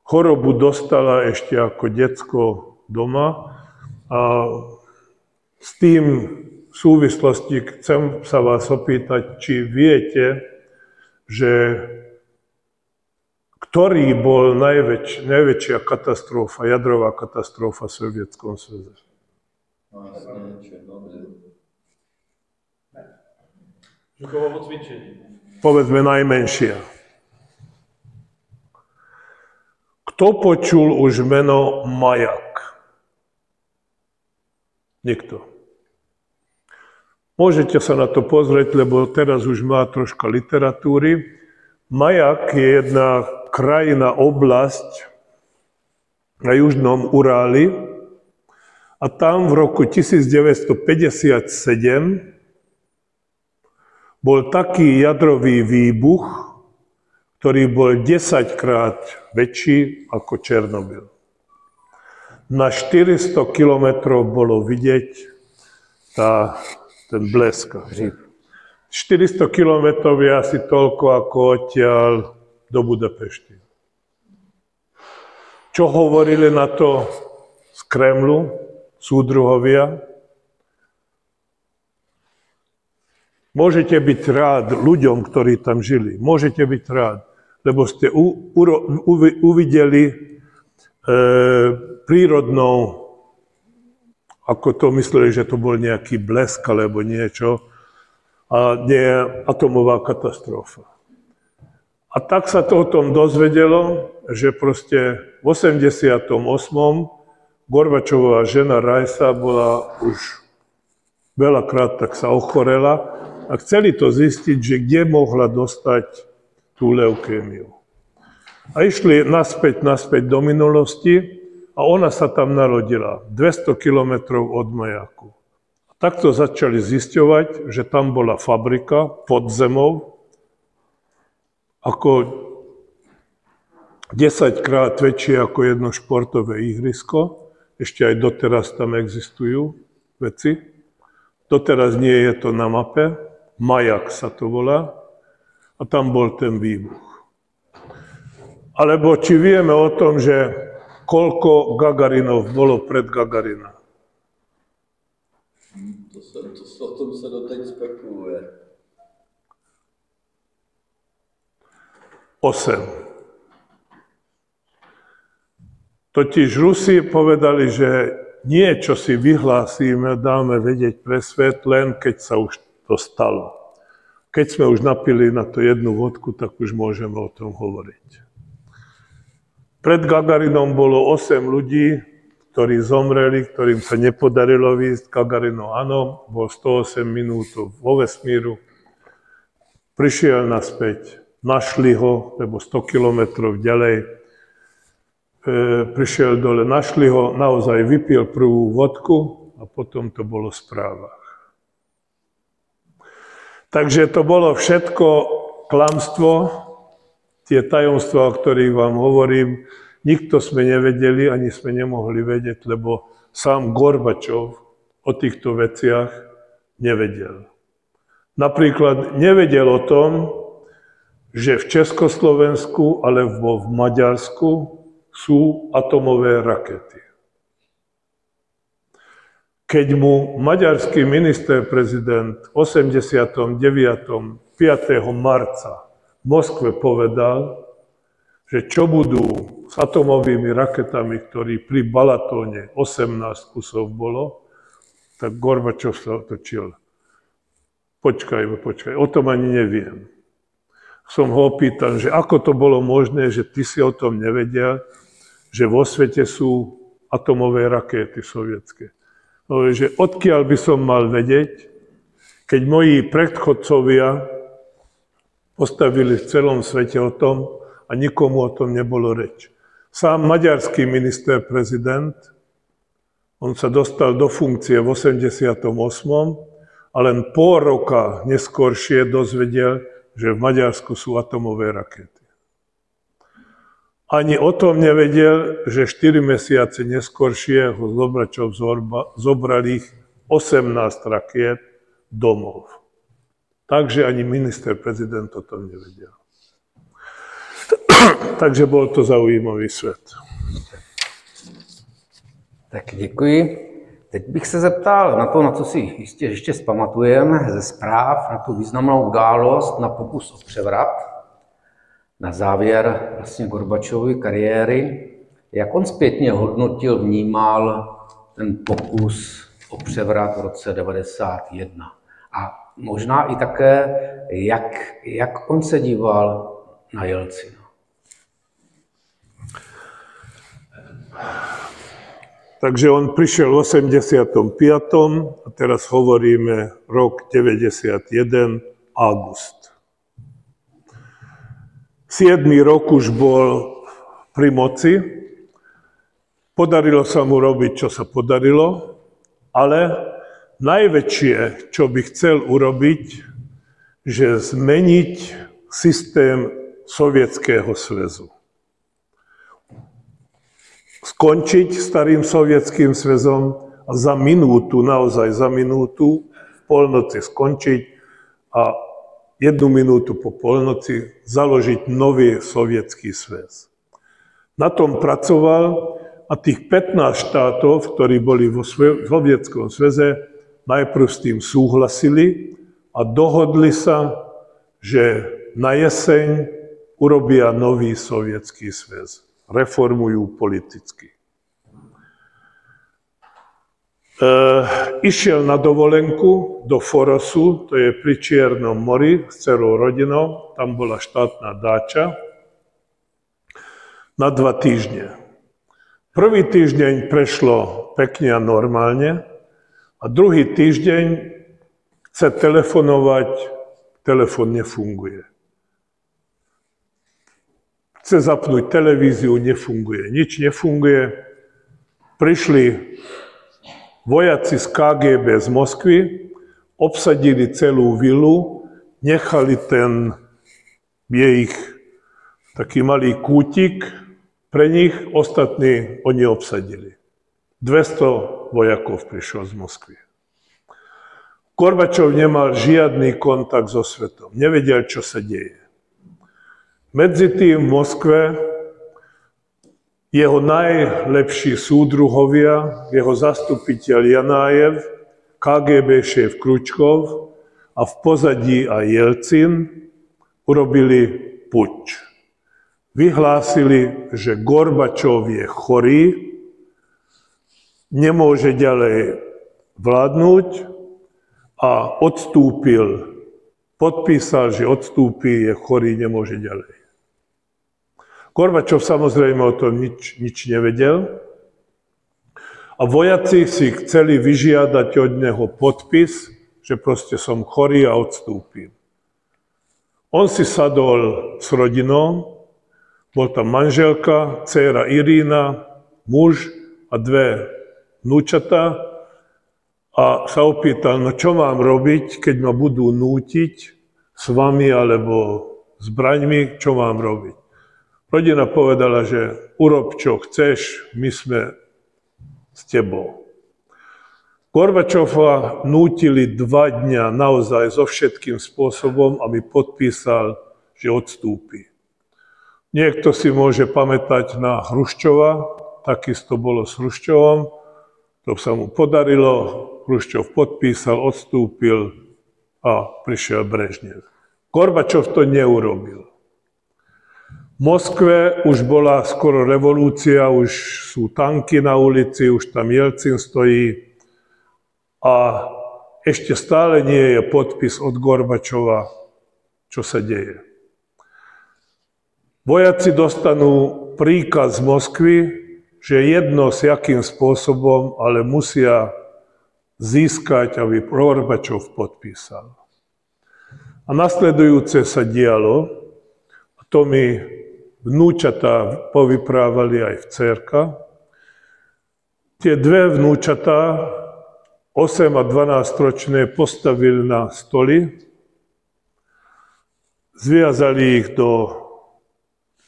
chorobu dostala ešte ako decko doma a s tým v súvislosti chcem sa vás opýtať, či viete, že ktorý bol najväčšia katastrofa, jadrová katastrofa v Sovietskom sveze? Žukovovo cvičenie. Povedzme najmenšia. Kto počul už meno Majak? Nikto. Môžete sa na to pozrieť, lebo teraz už má troška literatúry. Majak je jedna krajina, oblasť na južnom Uráli, a tam v roku 1957 bol taký jadrový výbuch, ktorý bol 10-krát väčší ako Černobyl. Na 400 kilometrov bolo vidieť ten blesk. 400 kilometrov je asi toľko ako odtiaľ do Budapešti. Čo hovorili na to z Kremlu súdruhovia? Môžete byť rád ľuďom, ktorí tam žili. Môžete byť rád, lebo ste uvideli prírodnou, ako to mysleli, že to bol nejaký blesk alebo niečo, a nie atomová katastrofa. A tak sa to o tom dozvedelo, že proste v 88. Gorbačová žena Rajsa bola už veľakrát tak sa ochorela a chceli to zistiť, že kde mohla dostať tú leukémiu. A išli naspäť do minulosti a ona sa tam narodila 200 kilometrov od Majaku. A takto začali zisťovať, že tam bola fabrika pod zemou, ako 10-krát väčšie ako jedno športové ihrisko. Ešte aj doteraz tam existujú veci. Doteraz nie je to na mape. Majak sa to volá. A tam bol ten výbuch. Alebo či vieme o tom, že koľko Gagarinov bolo pred Gagarina? O tom sa doteď spekuluje. 8. Totiž Rusi povedali, že nie, čo si vyhlásime, dáme vedieť pre svet, len keď sa už to stalo. Keď sme už napili na to jednu vodku, tak už môžeme o tom hovoriť. Pred Gagarinom bolo 8 ľudí, ktorí zomreli, ktorým sa nepodarilo výjsť. Gagarino, áno, bol 108 minút vo vesmíru. Prišiel naspäť, našli ho, lebo 100 kilometrov ďalej, prišiel dole, našli ho, naozaj vypil prvú vodku a potom to bolo v správach. Takže to bolo všetko klamstvo, tie tajomstvá, o ktorých vám hovorím, nikto sme nevedeli, ani sme nemohli vedieť, lebo sám Gorbačov o týchto veciach nevedel. Napríklad nevedel o tom, že v Československu alebo v Maďarsku sú atomové rakety. Keď mu maďarský minister-prezident v 89. 5. marca v Moskve povedal, že čo budú s atomovými raketami, ktorí pri Balatóne 18 kusov bolo, tak Gorbačov sa otočil. Počkaj, o tom ani neviem. Som ho opýtal, že ako to bolo možné, že ty si o tom nevedel, že vo svete sú atomové rakéty sovietské. No, že odkiaľ by som mal vedieť, keď moji predchodcovia postavili v celom svete o tom a nikomu o tom nebolo reč. Sám maďarský minister-prezident, on sa dostal do funkcie v 88. a len pol roka neskoršie dozvedel, že v Maďarsku sú atomové rakety. Ani o tom nevedel, že 4 mesiace neskoršie ho Gorbačov zobrali 18 rakiet domov. Takže ani minister-prezident o tom nevedel. Takže bol to zaujímavý svet. Tak děkuji. Teď bych se zeptal na to, na co si jistě ještě vzpamatujeme ze zpráv, na tu významnou událost, na pokus o převrat, na závěr vlastně Gorbačovy kariéry. Jak on zpětně hodnotil, vnímal ten pokus o převrat v roce 1991? A možná i také, jak on se díval na Jelcina? Takže on prišiel v 85. a teraz hovoríme rok 91, august. 7. rok už bol pri moci. Podarilo sa mu robiť, čo sa podarilo, ale najväčšie, čo by chcel urobiť, že zmeniť systém Sovietskeho zväzu. Skončiť starým Sovietským zväzom a za minútu, naozaj za minútu, v polnoci skončiť a 1 minútu po polnoci založiť nový Sovietský zväz. Na tom pracoval a tých 15 štátov, ktorí boli vo Sovietskom zväze, najprv s tým súhlasili a dohodli sa, že na jeseň urobia nový Sovietský zväz. Reformujú politicky. Išiel na dovolenku do Forosu, to je pri Čiernom mori, s celou rodinou, tam bola štátna dáča, na 2 týždne. Prvý týždeň prešlo pekne a normálne a druhý týždeň chce telefonovať, telefon nefunguje. Chce zapnúť televíziu, nefunguje. Nič nefunguje. Prišli vojaci z KGB z Moskvy, obsadili celú vilu, nechali ten ich taký malý kútik pre nich, ostatní oni obsadili. 200 vojakov prišlo z Moskvy. Gorbačov nemal žiadny kontakt so svetom. Nevedel, čo sa deje. Medzi tým v Moskve jeho najlepší súdruhovia, jeho zastupiteľ Janájev, KGB šéf Kručkov a v pozadí aj Jelcin urobili puč. Vyhlásili, že Gorbačov je chorý, nemôže ďalej vládnuť a odstúpil. Podpísal, že odstúpi, je chorý, nemôže ďalej. Gorbačov samozrejme o tom nič nevedel a vojaci si chceli vyžiadať od neho podpis, že proste som chorý a odstúpim. On si sadol s rodinou, bol tam manželka, dcéra Irína, muž a 2 vnúčatá a sa opýtal, no čo mám robiť, keď ma budú nútiť s vami alebo zbraňmi, čo mám robiť. Rodina povedala, že urob, čo chceš, my sme s tebou. Gorbačova nútili 2 dňa naozaj so všetkým spôsobom, aby podpísal, že odstúpi. Niekto si môže pamätať na Hruščova, takisto bolo s Hruščovom, to sa mu podarilo, Hruščov podpísal, odstúpil a prišiel Brežnev. Gorbačov to neurobil. V Moskve už bola skoro revolúcia, už sú tanky na ulici, už tam Jelcin stojí a ešte stále nie je podpis od Gorbačova, čo sa deje. Vojaci dostanú príkaz z Moskvy, že jedno s jakým spôsobom, ale musia získať, aby Gorbačov podpísal. A nasledujúce sa dialo, a to mi vnúčatá povyprávali aj v cerka. Tie 2 vnúčatá, 8 a 12 ročné, postavili na stoly, zviazali ich do,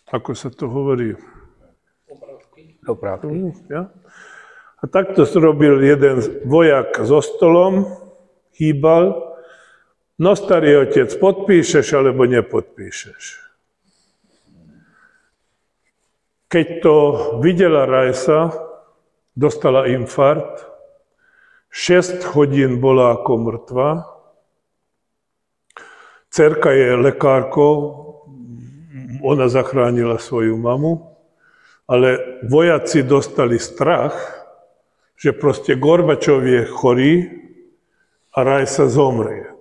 ako sa to hovorí? Oprávky. Ja? A takto robil jeden vojak so stolom, hýbal, no starý otec, podpíšeš alebo nepodpíšeš. Keď to videla Rajsa, dostala infarkt, 6 hodín bola ako mŕtva. Dcerka je lekárkou, ona zachránila svoju mamu, ale vojaci dostali strach, že proste Gorbačov je chorý a Rajsa zomrie.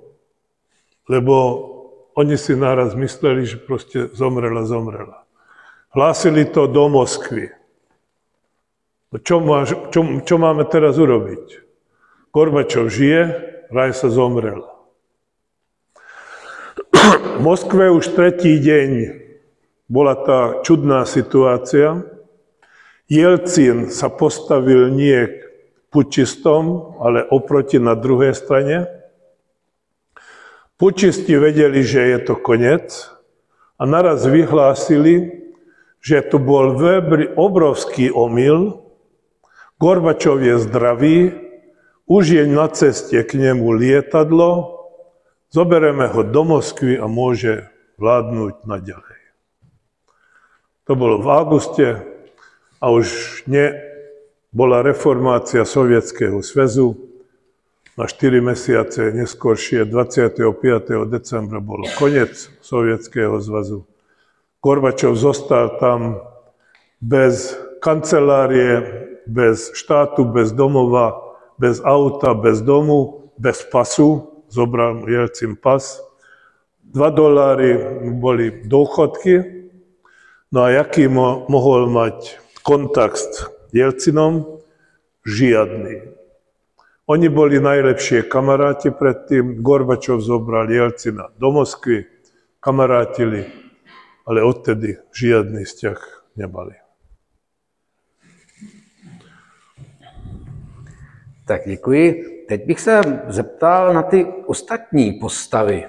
Lebo oni si naraz mysleli, že proste zomrela. Hlásili to do Moskvy. Čo máme teraz urobiť? Gorbačov žije, Rajsa zomrela. V Moskve už 3. deň bola tá čudná situácia. Jelcin sa postavil nie pučistom, ale oproti na druhej strane. Pučisti vedeli, že je to koniec a naraz vyhlásili, že to bol obrovský omyl. Gorbačov je zdravý, už je na ceste k nemu lietadlo, zobereme ho do Moskvy a môže vládnuť naďalej. To bolo v auguste a už bola reformácia Sovietskeho zväzu. Na 4 mesiace neskôršie, 25. decembra, bol koniec Sovietskeho zväzu. Gorbačov zostal tam bez kancelárie, bez štátu, bez domova, bez auta, bez domu, bez pasu. Zobral Jelcin pas. $2 boli dôchodky. No a jaký mohol mať kontakt s Jelcinom? Žiadny. Oni boli najlepšie kamaráti predtým. Gorbačov zobral Jelcina do Moskvy, kamarátili, ale odtedy žiadny vzťah nemali. Tak děkuji. Teď bych se zeptal na ty ostatní postavy,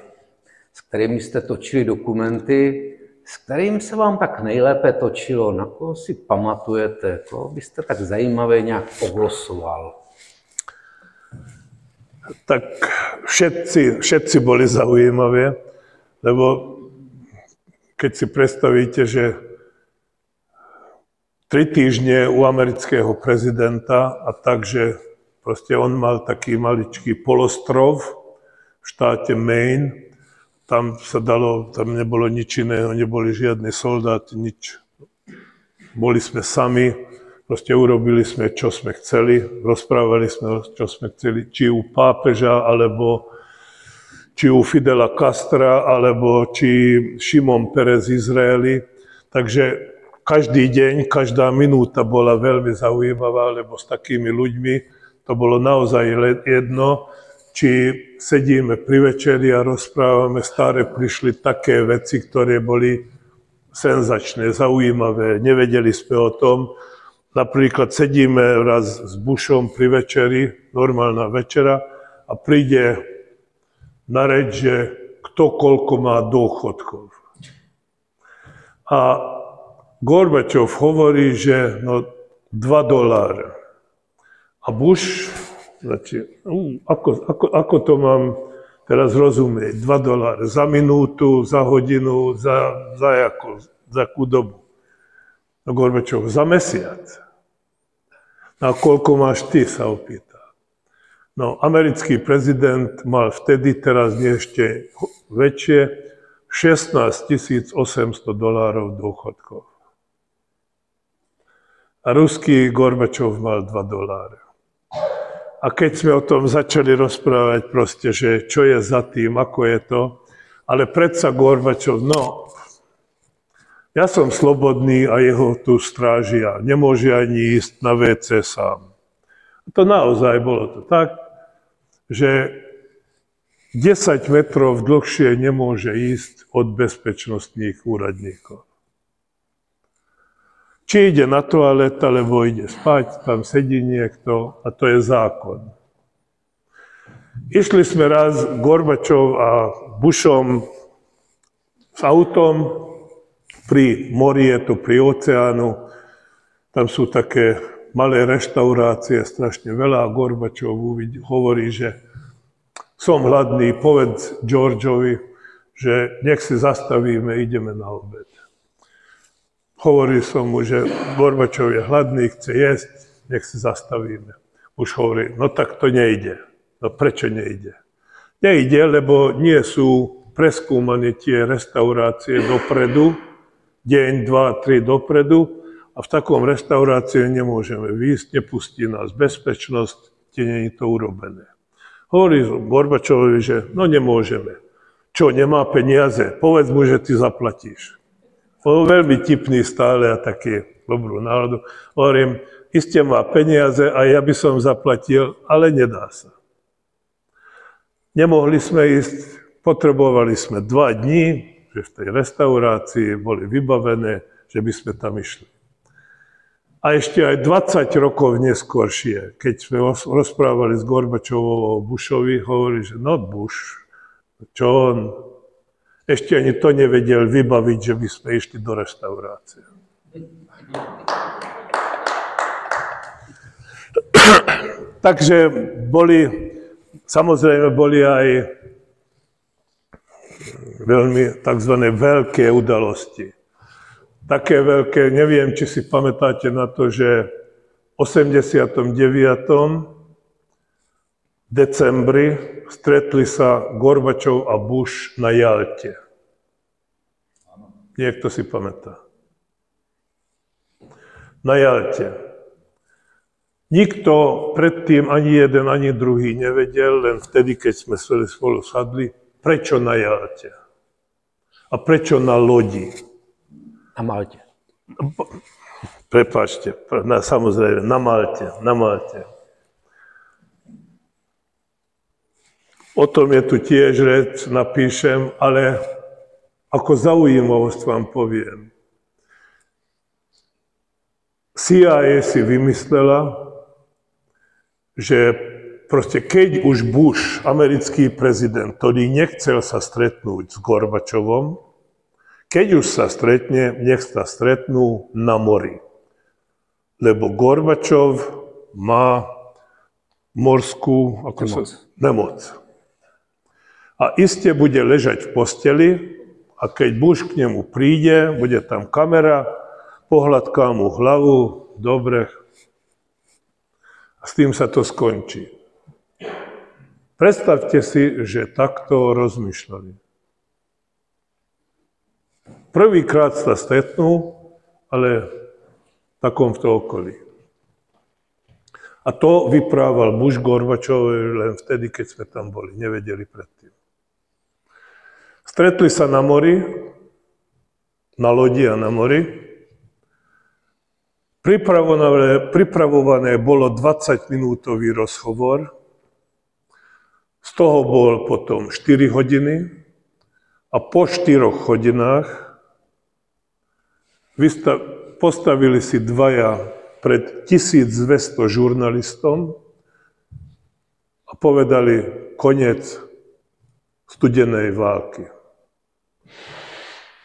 s kterými jste točili dokumenty, s kterým se vám tak nejlépe točilo, na koho si pamatujete, koho byste tak zajímavě nějak oglosoval? Tak všetci boli zaujímavé, lebo keď si predstavíte, že 3 týždne u amerického prezidenta a takže proste on mal taký maličký polostrov v štáte Maine, tam nebolo nič iného, neboli žiadni soldáti, nič. Boli sme sami, proste urobili sme, čo sme chceli, rozprávali sme, čo sme chceli, či u pápeža, alebo či u Fidela Castra, alebo či Šimon Peres z Izraeli. Takže každý deň, každá minúta bola veľmi zaujímavá, lebo s takými ľuďmi to bolo naozaj jedno, či sedíme pri večeri a rozprávame, stále prišli také veci, ktoré boli senzačné, zaujímavé, nevedeli sme o tom. Napríklad sedíme raz s Bushom pri večeri, normálna večera, a príde na reč, že kto koľko má dôchodkov. A Gorbačov hovorí, že no $2. A Bush, ako to mám teraz rozumieť? $2 za minútu, za hodinu, za akú dobu? No Gorbačov, za mesiac. A koľko máš ty, sa opýta. No, americký prezident mal vtedy, teraz nie ešte väčšie, $16 800 dôchodkov. A ruský Gorbačov mal $2. A keď sme o tom začali rozprávať proste, že čo je za tým, ako je to, ale predsa Gorbačov, no, ja som slobodný a jeho tu strážia, nemôže ani ísť na WC sám. A to naozaj bolo to tak, že 10 metrov dlhšie nemôže ísť od bezpečnostných úradníkov. Či ide na toalet, alebo ide spať, tam sedí niekto a to je zákon. Išli sme raz Gorbačov a Bushom s autom pri mori, je to pri oceánu, tam sú také malé reštaurácie, strašne veľa, a Gorbačov hovorí, že som hladný, povedz Georgeovi, že nech si zastavíme, ideme na obed. Hovorí som mu, že Gorbačov je hladný, chce jesť, nech si zastavíme. Už hovorí, no tak to nejde. No prečo nejde? Nejde, lebo nie sú preskúmané tie reštaurácie dopredu, deň, 2, 3 dopredu, a v takom reštaurácii nemôžeme výjsť, nepustí nás bezpečnosť, kde nie je to urobené. Hovorí Gorbačovi, že no nemôžeme. Čo, nemá peniaze? Povedz mu, že ty zaplatíš. On veľmi tipný stále a taký dobrú náladu. Hovorím, iste má peniaze a ja by som zaplatil, ale nedá sa. Nemohli sme ísť, potrebovali sme 2 dní, že v tej reštaurácii boli vybavené, že by sme tam išli. A ešte aj 20 rokov neskôršie, keď sme rozprávali s Gorbačovom o Bushovi, hovorí, že no Bush, čo on ešte ani to nevedel vybaviť, že by sme išli do reštaurácie. Takže samozrejme boli aj veľmi tzv. Veľké udalosti. Také veľké, neviem, či si pamätáte na to, že v 89. decembri stretli sa Gorbačov a Bush na Jalte. Niekto si pamätá. Na Jalte. Nikto predtým, ani jeden, ani druhý nevedel, len vtedy, keď sme spolu sadli, prečo na Jalte. A prečo na lodi. Na Malte. Prepáčte, samozrejme, na Malte. O tom je tu tiež reč, napíšem, ale ako zaujímavosť vám poviem. CIA si vymyslela, že proste keď už Bush, americký prezident, ktorý nechcel sa stretnúť s Gorbačovom, keď už sa stretne, nech sa stretnú na mori. Lebo Gorbačov má morskú nemoc. A iste bude ležať v posteli a keď Bush k nemu príde, bude tam kamera, pohľadká mu hlavu, dobre, a s tým sa to skončí. Predstavte si, že takto rozmýšľali. Prvýkrát sa stretnú, ale v takomto okolí. A to vyprával Bush Gorbačovi len vtedy, keď sme tam boli, nevedeli predtým. Stretli sa na mori, na lodi a na mori. Pripravované bolo 20-minútový rozhovor. Z toho bol potom 4 hodiny a po 4 hodinách postavili si dvaja pred 1200 žurnalistom a povedali koniec studenej války.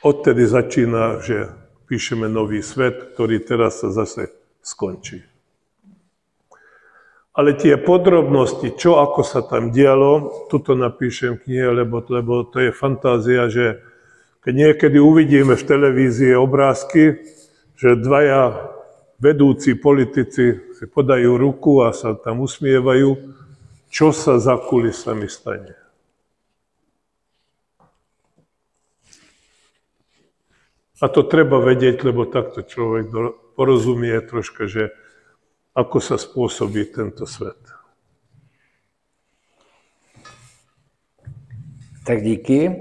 Odtedy začína, že píšeme nový svet, ktorý teraz sa zase skončí. Ale tie podrobnosti, čo ako sa tam dialo, tuto napíšem v knihe, lebo to je fantázia, že keď niekedy uvidíme v televízii obrázky, že dvaja vedúci politici si podajú ruku a sa tam usmievajú, čo sa za kulisami stane. A to treba vedieť, lebo takto človek porozumie troška, že ako sa spôsobí tento svet. Tak díky.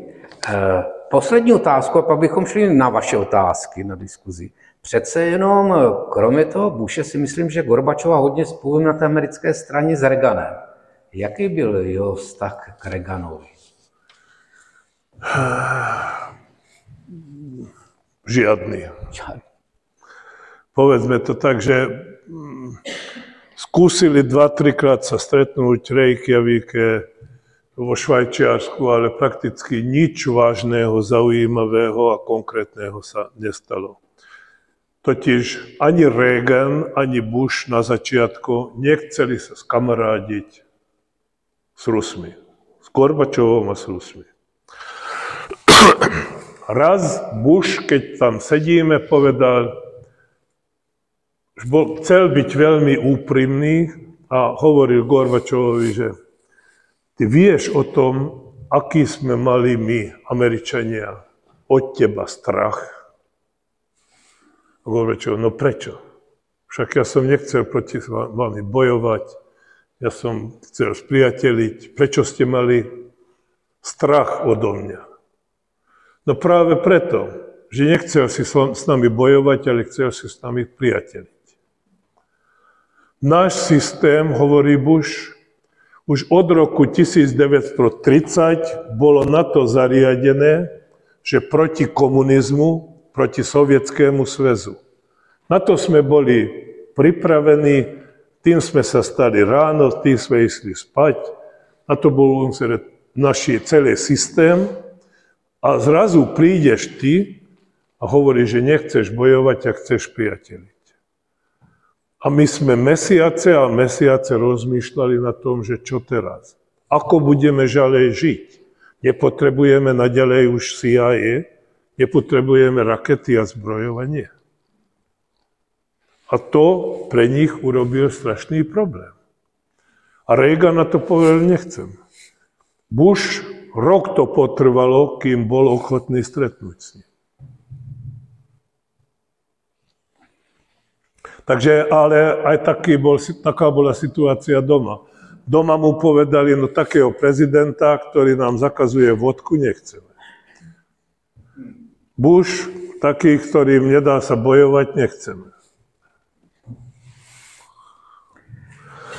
Poslední otázku, a pak bychom šli na vaše otázky, na diskuzi. Přece jenom, kromě toho Bushe, si myslím, že Gorbačova hodně spojuje na té americké straně s Reaganem. Jaký byl jeho vztah k Reaganovi? Žiadny. Povedzme to tak, že skúsili 2-3 krát sa stretnúť v Reykjavíke, vo Švajčiarsku, ale prakticky nič vážného, zaujímavého a konkrétneho sa nestalo. Totiž ani Reagan, ani Bush na začiatku nechceli sa skamarádiť s Rusmi. S Gorbačovom a s Rusmi. Raz Bush, keď tam sedíme, povedal, že chcel byť veľmi úprimný a hovoril Gorbačovovi, že ty vieš o tom, aký sme mali my, Američania, od teba strach. A Gorbačov, no prečo? Však ja som nechcel proti vami bojovať, ja som chcel spriateliť. Prečo ste mali strach odo mňa? No práve preto, že nechcel si s nami bojovať, ale chcel si s nami priateliť. Náš systém, hovorí Bush, už od roku 1930 bolo na to zariadené, že proti komunizmu, proti Sovietskému zväzu. Na to sme boli pripravení, tým sme sa stali ráno, tým sme išli spať. Na to bol náš celý systém. A zrazu prídeš ty a hovoríš, že nechceš bojovať a chceš priateliť. A my sme mesiace a mesiace rozmýšľali na tom, že čo teraz? Ako budeme ďalej žiť? Nepotrebujeme naďalej už CIA, nepotrebujeme rakety a zbrojovanie. A to pre nich urobil strašný problém. A Reagan na to povedal, nechcem. Bush rok to potrvalo, kým bol ochotný stretnúť s ním. Takže, ale aj taká bola situácia doma. Doma mu povedali, no takého prezidenta, ktorý nám zakazuje vodku, nechceme. Bush, taký, ktorým nedá sa bojovať, nechceme.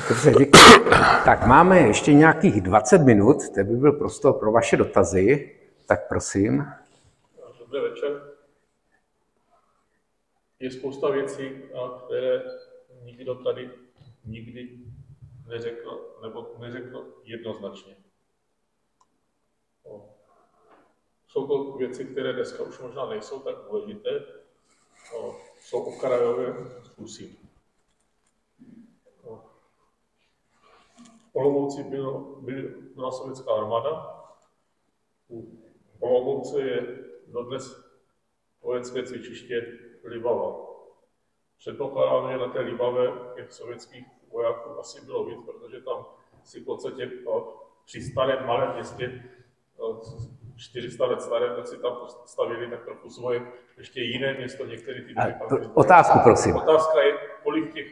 Dobře, děkuji. Tak máme ještě nějakých 20 minut, to by byl prostor pro vaše dotazy, tak prosím. Dobrý večer. Je spousta věcí, které nikdo tady nikdy neřekl, nebo neřekl jednoznačně. Jsou to věci, které dneska už možná nejsou tak důležité, jsou okrajové, zkusím. V Olomouci byla sovětská armáda. U Olomouce je dodnes vojenské cvičiště Libava. Předpokládám, že na té Libave těch sovětských vojáků asi bylo víc, protože tam si v podstatě při starém malém městě 400 let starém, tak si tam postavili tak trochu svoje ještě jiné město, některé ty doby. Otázku, prosím. Otázka je, kolik těch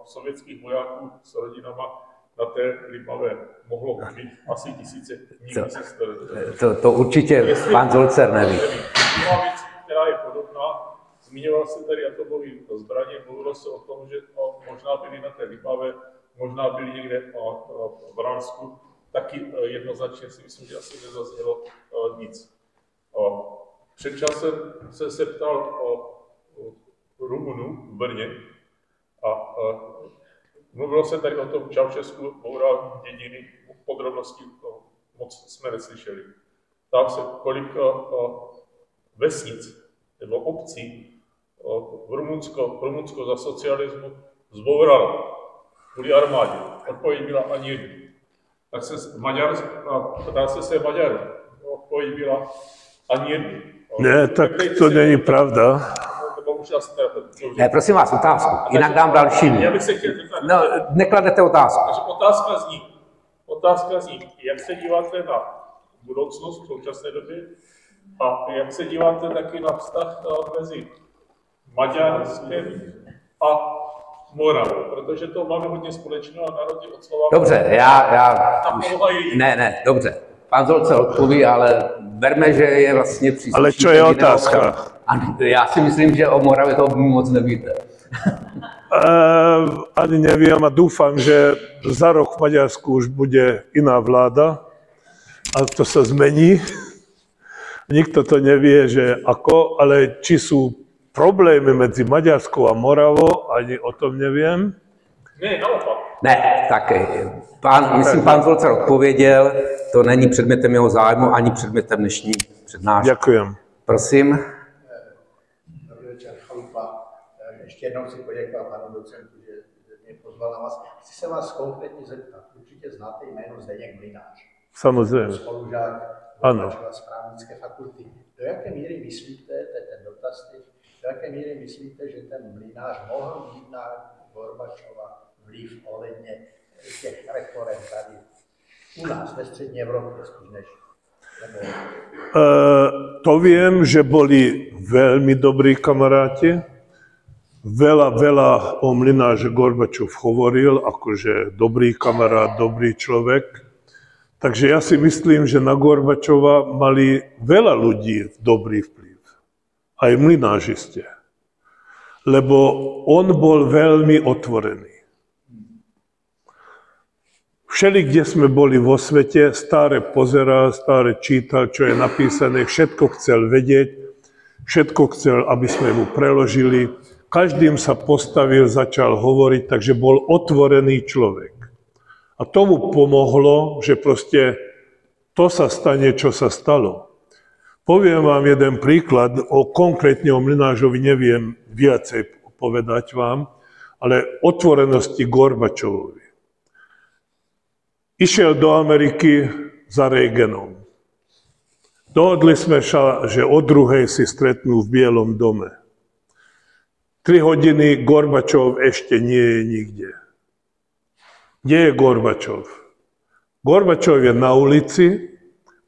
sovětských vojáků s rodinama na té Libave mohlo být asi tisíce, nikdy se to určitě pan Zolcer neví. Druhá věc, která je podobná, zmiňoval se tady atomové zbraně, mluvilo se o tom, že možná byli na té Libave, možná byli někde v Bránsku. taky jednoznačně si myslím, že asi nezaznělo nic. Před časem jsem se ptal o Rumunu v Brně a mluvilo se tady o tom Čaušesku, bourání dědiny, podrobnosti moc jsme neslyšeli. Ptám se, kolik vesnic nebo obcí Rumunsko za socialismu zbouralo kvůli armádě. Odpověď byla ani jednu. Tak se ptá se Maďarů. Odpověď byla ani jednu. Ne, tak to není pravda. Ne, prosím vás, otázku. Jinak dám další. Já bych se chtěl No, nekladete otázku. Takže otázka zní, jak se díváte na budoucnost v současné době a jak se díváte taky na vztah mezi Maďarskem a Moravou, protože to máme hodně společného a na rozdíl od Slováků. Dobře, Ne, dobře. Pan Zolcer odpoví, ale berme, že je vlastně příslušný. Ale čo je otázka? Já si myslím, že o Moravě to moc nevíte. Ani neviem a dúfam, že za rok v Maďarsku už bude iná vláda a to sa zmení. Nikto to nevie, že ako, ale či sú problémy medzi Maďarskou a Moravou, ani o tom neviem. Ne, naopak. Ne, tak pán Zolcer odpověděl, to není předmětem jeho zájmu, ani předmětem dnešní přednášky. Ďakujem. Prosím. Dobrý večer, Chalupa. Ještě jednou si poděkovat panu docentu, že mě pozval na vás. Chci se vás konkrétně zeptat. Určitě znáte jméno Zdeněk Mlynář. Samozřejmě. Spolužák z právnické fakulty. Do jaké míry myslíte, to je ten dotaz teď, do jaké míry myslíte, že ten Mlynář mohl mít na Gorbačova vliv ohledně těch reforem tady u nás ve střední Evropě spíš než? To viem, že boli veľmi dobrí kamaráti. Veľa o Mlynáře Gorbačov hovoril, akože dobrý kamarát, dobrý človek. Takže ja si myslím, že na Gorbačova mali veľa ľudí dobrý vplyv. Aj mlynářiste. Lebo on bol veľmi otvorený. Všeli, kde sme boli vo svete, stále pozeral, stále čítal, čo je napísané, všetko chcel vedieť, všetko chcel, aby sme mu preložili. Každým sa postavil, začal hovoriť, takže bol otvorený človek. A tomu pomohlo, že proste to sa stane, čo sa stalo. Poviem vám jeden príklad, konkrétne o Mlynářovi neviem viacej povedať vám, ale otvorenosti Gorbačovovi. Išiel do Ameriky za Reaganom. Dohodli sme sa, že o 2:00 si stretnú v Bielom dome. 3 hodiny Gorbačov ešte nie je nikde. Kde je Gorbačov? Gorbačov je na ulici,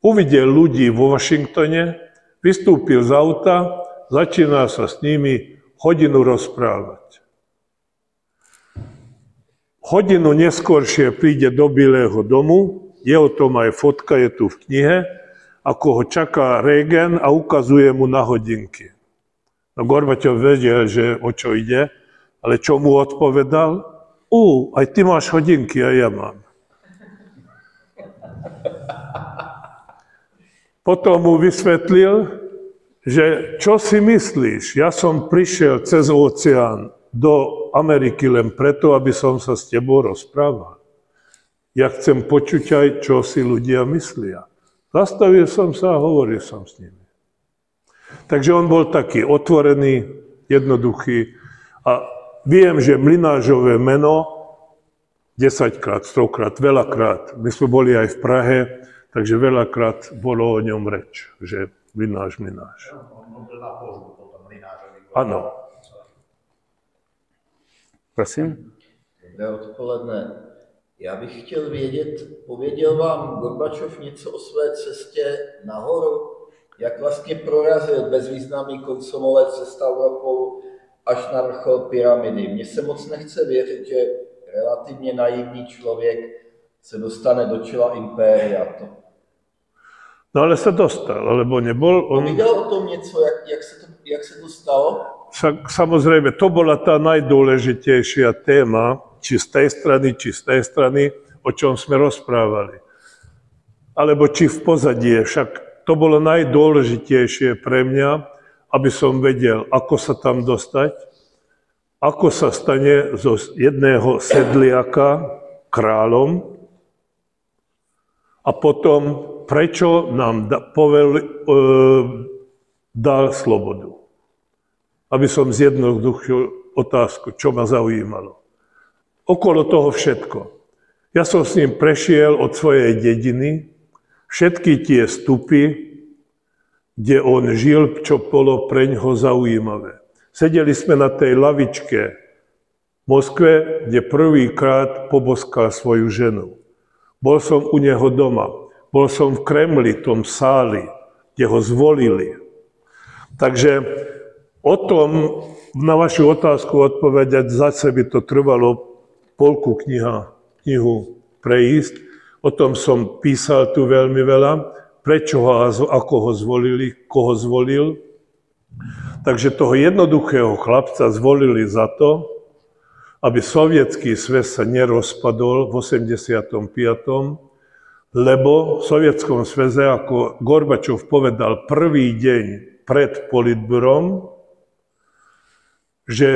uvidel ľudí vo Washingtone, vystúpil z auta, začína sa s nimi hodinu rozprávať. Hodinu neskôršie príde do Bielého domu, je o tom aj fotka, je tu v knihe, ako ho čaká Reagan a ukazuje mu na hodinky. No Gorbačov vedel, že o čo ide, ale čo mu odpovedal? Aj ty máš hodinky a ja mám. Potom mu vysvetlil, že čo si myslíš, ja som prišiel cez oceán do Ameriky len preto, aby som sa s tebou rozprával. Ja chcem počuť aj, čo si ľudia myslia. Zastavil som sa a hovoril som s nimi. Takže on bol taký otvorený, jednoduchý a viem, že Mlynářové meno 10-krát, 100-krát, veľakrát. My sme boli aj v Prahe, takže veľakrát bolo o ňom reč, že Mlynář. On byl na pohľu potom Mlynářovi. Áno. Prosím. Dobré odpoledne. Já bych chtěl vědět, pověděl vám Gorbačov něco o své cestě nahoru? Jak vlastně prorazil bezvýznamný komsomolec ze Stavropolu až na vrchol pyramidy? Mně se moc nechce věřit, že relativně naivní člověk se dostane do čela impéria. No ale sa dostal, alebo nebol. Povídal o tom něco, jak se to stalo? Samozrejme, to bola tá najdôležitejšia téma, či z tej strany, o čom sme rozprávali. alebo či v pozadí. Však to bolo najdôležitejšie pre mňa, aby som vedel, ako sa tam dostať, ako sa stane zo jedného sedliaka kráľom a potom, prečo nám dal slobodu. Aby som zjednoduchil otázku, čo ma zaujímalo. Okolo toho všetko. Ja som s ním prešiel od svojej dediny, všetky tie stupy, kde on žil, čo bolo preňho zaujímavé. Sedeli sme na tej lavičke v Moskve, kde prvýkrát poboskal svoju ženu. Bol som u neho doma. Bol som v Kremli, tom sáli, kde ho zvolili. Takže o tom, na vašu otázku odpovedať, zase by to trvalo polku knihu prejsť. O tom som písal tu veľmi veľa. Prečo ho a ako ho zvolili, koho zvolil. Takže toho jednoduchého chlapca zvolili za to, aby sovietský sväz sa nerozpadol v 85. Lebo v sovietskom sväze, ako Gorbačov povedal prvý deň pred politbürom, že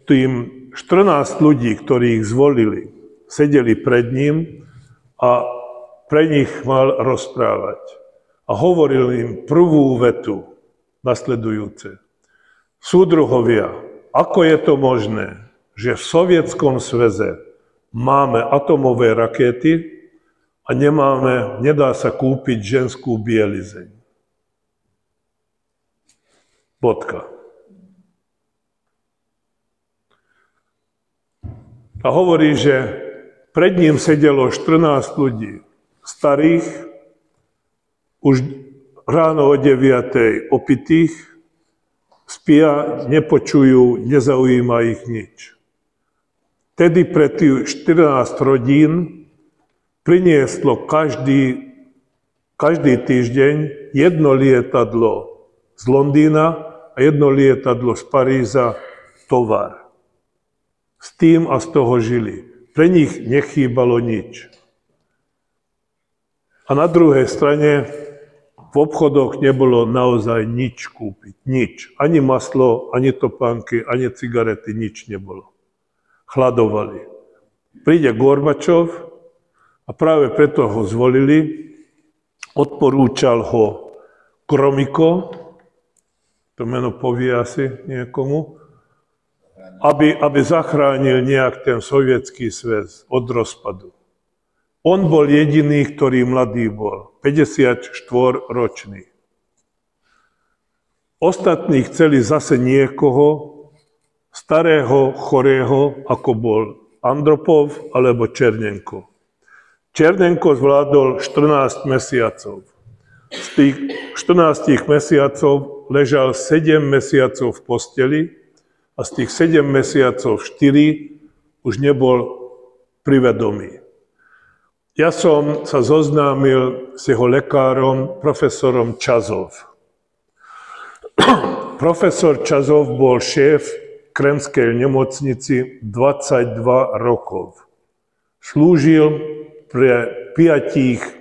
tým 14 ľudí, ktorí ich zvolili, sedeli pred ním a pre nich mal rozprávať. A hovoril im prvú vetu, nasledujúce. Súdruhovia, ako je to možné, že v Sovietskom sväze máme atomové rakéty a nedá sa kúpiť ženskú bielizeň. Bodka. A hovorí, že pred ním sedelo 14 ľudí, starých, už ráno o 9:00 opitých, spia, nepočujú, nezaujíma ich nič. Tedy pre tých 14 rodín prinieslo každý týždeň jedno lietadlo z Londýna a jedno lietadlo z Paríža tovar. S tým a z toho žili. Pre nich nechýbalo nič. A na druhej strane v obchodoch nebolo naozaj nič kúpiť. Nič. Ani maslo, ani topánky, ani cigarety, nič nebolo. Chladovali. Príde Gorbačov a práve preto ho zvolili. Odporúčal ho Gromyko, to meno povie asi niekomu, aby zachránil nejak ten sovietský sväz od rozpadu. On bol jediný, ktorý mladý bol, 54-ročný. Ostatní chceli zase niekoho starého, chorého, ako bol Andropov alebo Černenko. Černenko zvládol 14 mesiacov. Z tých 14 mesiacov ležal 7 mesiacov v posteli a z tých 7 mesiacov 4 už nebol pri vedomí. Ja som sa zoznámil s jeho lekárom, profesorom Čazov. Profesor Čazov bol šéf Kremskej nemocnici 22 rokov. Slúžil pre 5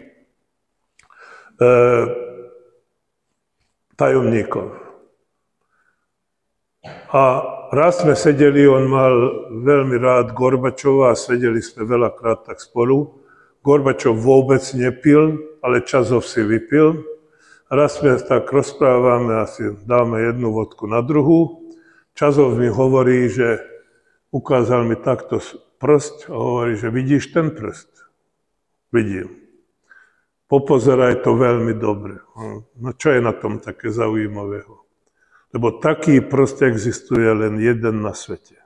tajomníkov. A raz sme sedeli, on mal veľmi rád Gorbačova a sedeli sme veľakrát tak spolu. Gorbačov vôbec nepil, ale Čazov si vypil. Raz sme tak rozprávame, asi dáme jednu vodku na druhú. Čazov mi hovorí, že ukázal mi takto prst a hovorí, že vidíš ten prst? Vidím. Popozeraj to veľmi dobre. No čo je na tom také zaujímavého? Lebo taký prst existuje len jeden na svete.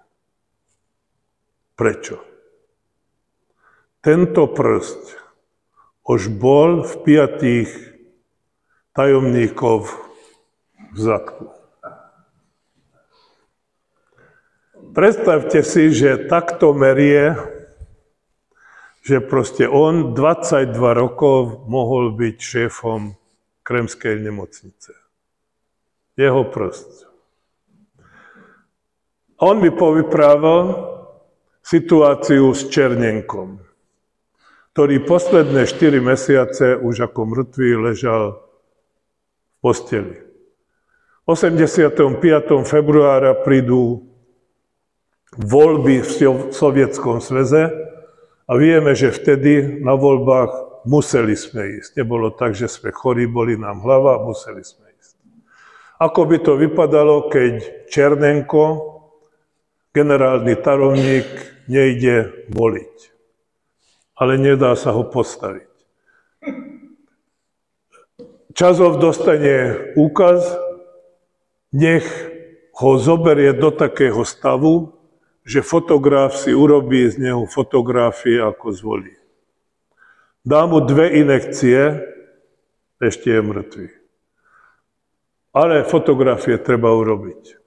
Prečo? Tento prst už bol v 5 tajomníkov v zadku. Predstavte si, že takto merie, že proste on 22 rokov mohol byť šéfom Kremskej nemocnice. Jeho prst. A on mi povyprával situáciu s Černenkom. ktorý posledné 4 mesiace už ako mŕtvý ležal v posteli. 85. februára prídu voľby v Sovietskom zväze a vieme, že vtedy na voľbách museli sme ísť. Nebolo tak, že sme chorí, boli nám hlava, museli sme ísť. Ako by to vypadalo, keď Černenko, generálny tajomník, nejde voliť, ale nedá sa ho postaviť. Čazov dostane úkaz, nech ho zoberie do takého stavu, že fotograf si urobí z neho fotografie, ako zvolí. Dá mu 2 injekcie, ešte je mŕtvý. Ale fotografie treba urobiť.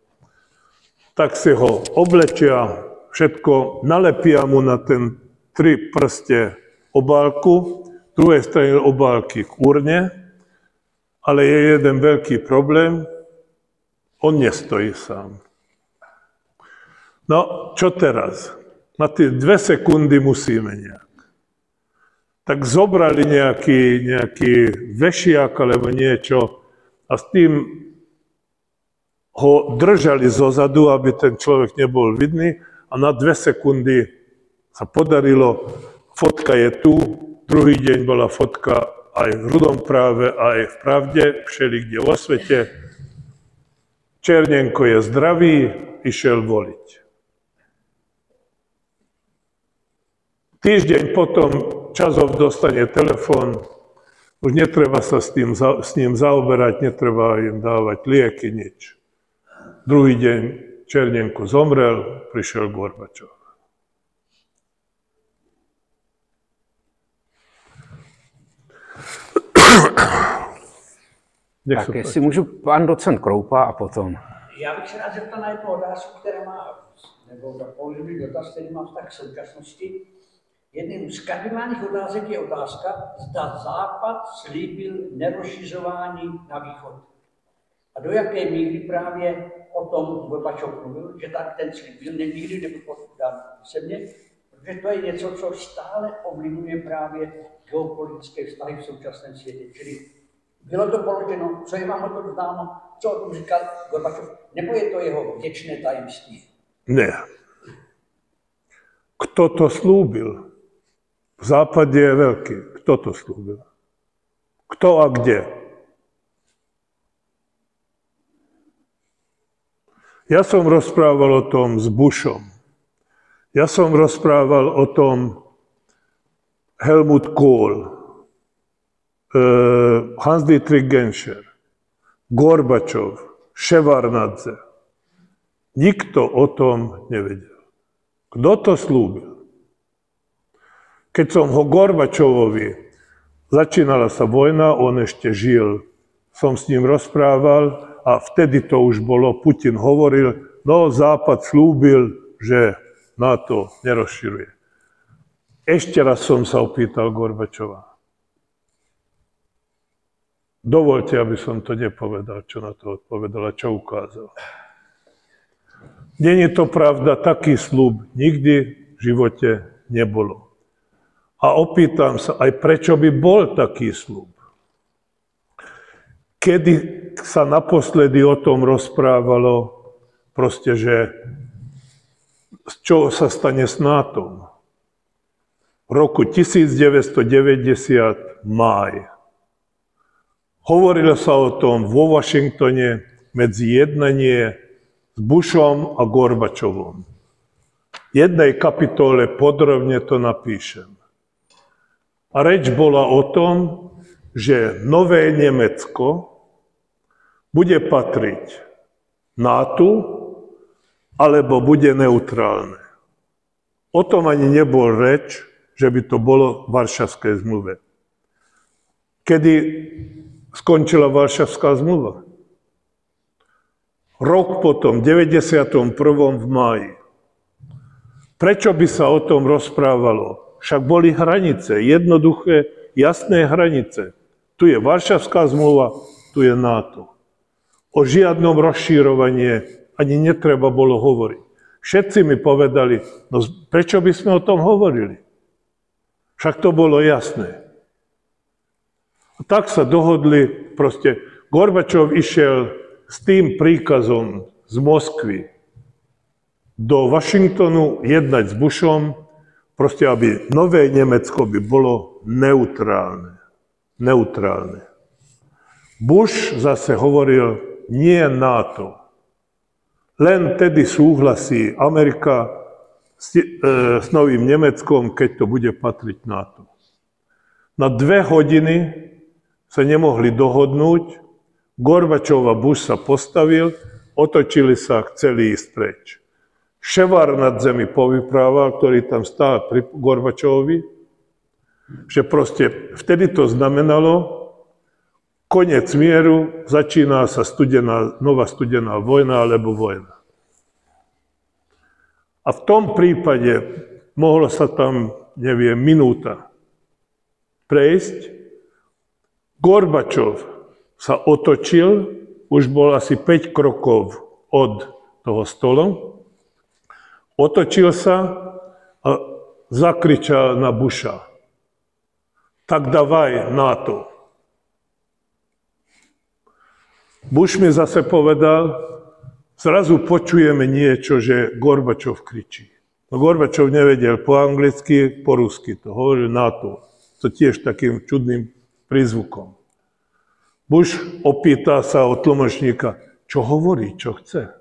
Tak si ho oblečia, všetko, nalepia mu na ten 3 prste obálku, druhej strane obálky k urne, ale je jeden veľký problém, on nestojí sám. No, čo teraz? Na tie 2 sekundy musíme nejak. Tak zobrali nejaký vešiak alebo niečo a s tým ho držali zozadu, aby ten človek nebol vidný a na 2 sekundy sa podarilo, fotka je tu, druhý deň bola fotka aj v Rudom práve, aj v Pravde, všelikde vo svete. Černenko je zdravý, išiel voliť. Týždeň potom Čazov dostane telefón, už netreba sa s ním zaoberať, netreba im dávať lieky, nič. Druhý deň Černenko zomrel, prišiel Gorbačov. Tak jestli můžu, pan docent Kroupa a potom. Já bych se rád zeptal na jednu otázku, která má, nebo položil dotaz, který má vztah k současnosti. Jedním z kardinálních otázek je otázka, zda Západ slíbil nerozšiřování na východ. A do jaké míry právě o tom Gorbačov mluvil, že tak ten slíbil, nikdy nebyl potvrdán písemně, protože to je něco, co stále ovlivňuje právě geopolitické vztahy v současném světě. Čili bylo to položeno, co je vám o tom známo, co o tom říkal Gorbačov, nebo je to jeho věčné tajemství? Ne. Kto to slúbil? V západe je veľký. Kto to slúbil? Kto a kde? Ja som rozprával o tom s Bushom. Ja som rozprával o tom Helmut Kohl, Hans-Dietrich Genscher, Gorbačov, Ševarnadze. Nikto o tom nevedel. Kto to slúbil? Keď som ho Gorbačovovi, začínala sa vojna, on ešte žil, som s ním rozprával a vtedy to už bolo, Putin hovoril, no Západ slúbil, že NATO nerozširuje. Ešte raz som sa opýtal Gorbačova. Dovolte, aby som to nepovedal, čo na to odpovedal a čo ukázal. Nie je to pravda, taký sľub nikdy v živote nebolo. A opýtam sa, aj prečo by bol taký sľub? Kedy sa naposledy o tom rozprávalo, proste, že čo sa stane s NATO? V roku 1990 máj. Hovorilo sa o tom vo Washingtone medzi jednanie s Bushom a Gorbačovom. V jednej kapitole podrobne to napíšem. A reč bola o tom, že nové Nemecko bude patriť NATO alebo bude neutrálne. O tom ani nebol reč, že by to bolo v Varšavskej zmluve. Kedy skončila Varšavská zmluva? Rok potom, v 91. v máji. Prečo by sa o tom rozprávalo? Však boli hranice, jednoduché, jasné hranice. Tu je Varšavská zmluva, tu je NATO. O žiadnom rozšírovaní ani netreba bolo hovoriť. Všetci mi povedali, no prečo by sme o tom hovorili? Však to bolo jasné. A tak sa dohodli, proste Gorbačov išiel s tým príkazom z Moskvy do Washingtonu jednať s Bushom, proste aby nové Nemecko by bolo neutrálne. Neutrálne. Bush zase hovoril, nie NATO. Len tedy súhlasí Amerika s novým Nemeckom, keď to bude patriť NATO. Na 2 hodiny sa nemohli dohodnúť, Gorbačov a Bush sa postavil, otočili sa, chceli ísť preč. Ševár nad zemi povyprával, ktorý tam stál pri Gorbačovovi, že proste vtedy to znamenalo koniec mieru, začína sa nová studená vojna alebo vojna. A v tom prípade mohlo sa tam, neviem, minúta prejsť. Gorbačov sa otočil, už bol asi 5 krokov od toho stolu, otočil sa a zakričal na Busha. Tak davaj NATO. Bush mi zase povedal, zrazu počujeme niečo, že Gorbačov kričí. No Gorbačov nevedel po anglicky, po rusky, to hovoril NATO. To tiež takým čudným prízvukom. Bush opýta sa od tlmočníka, čo hovorí, čo chce.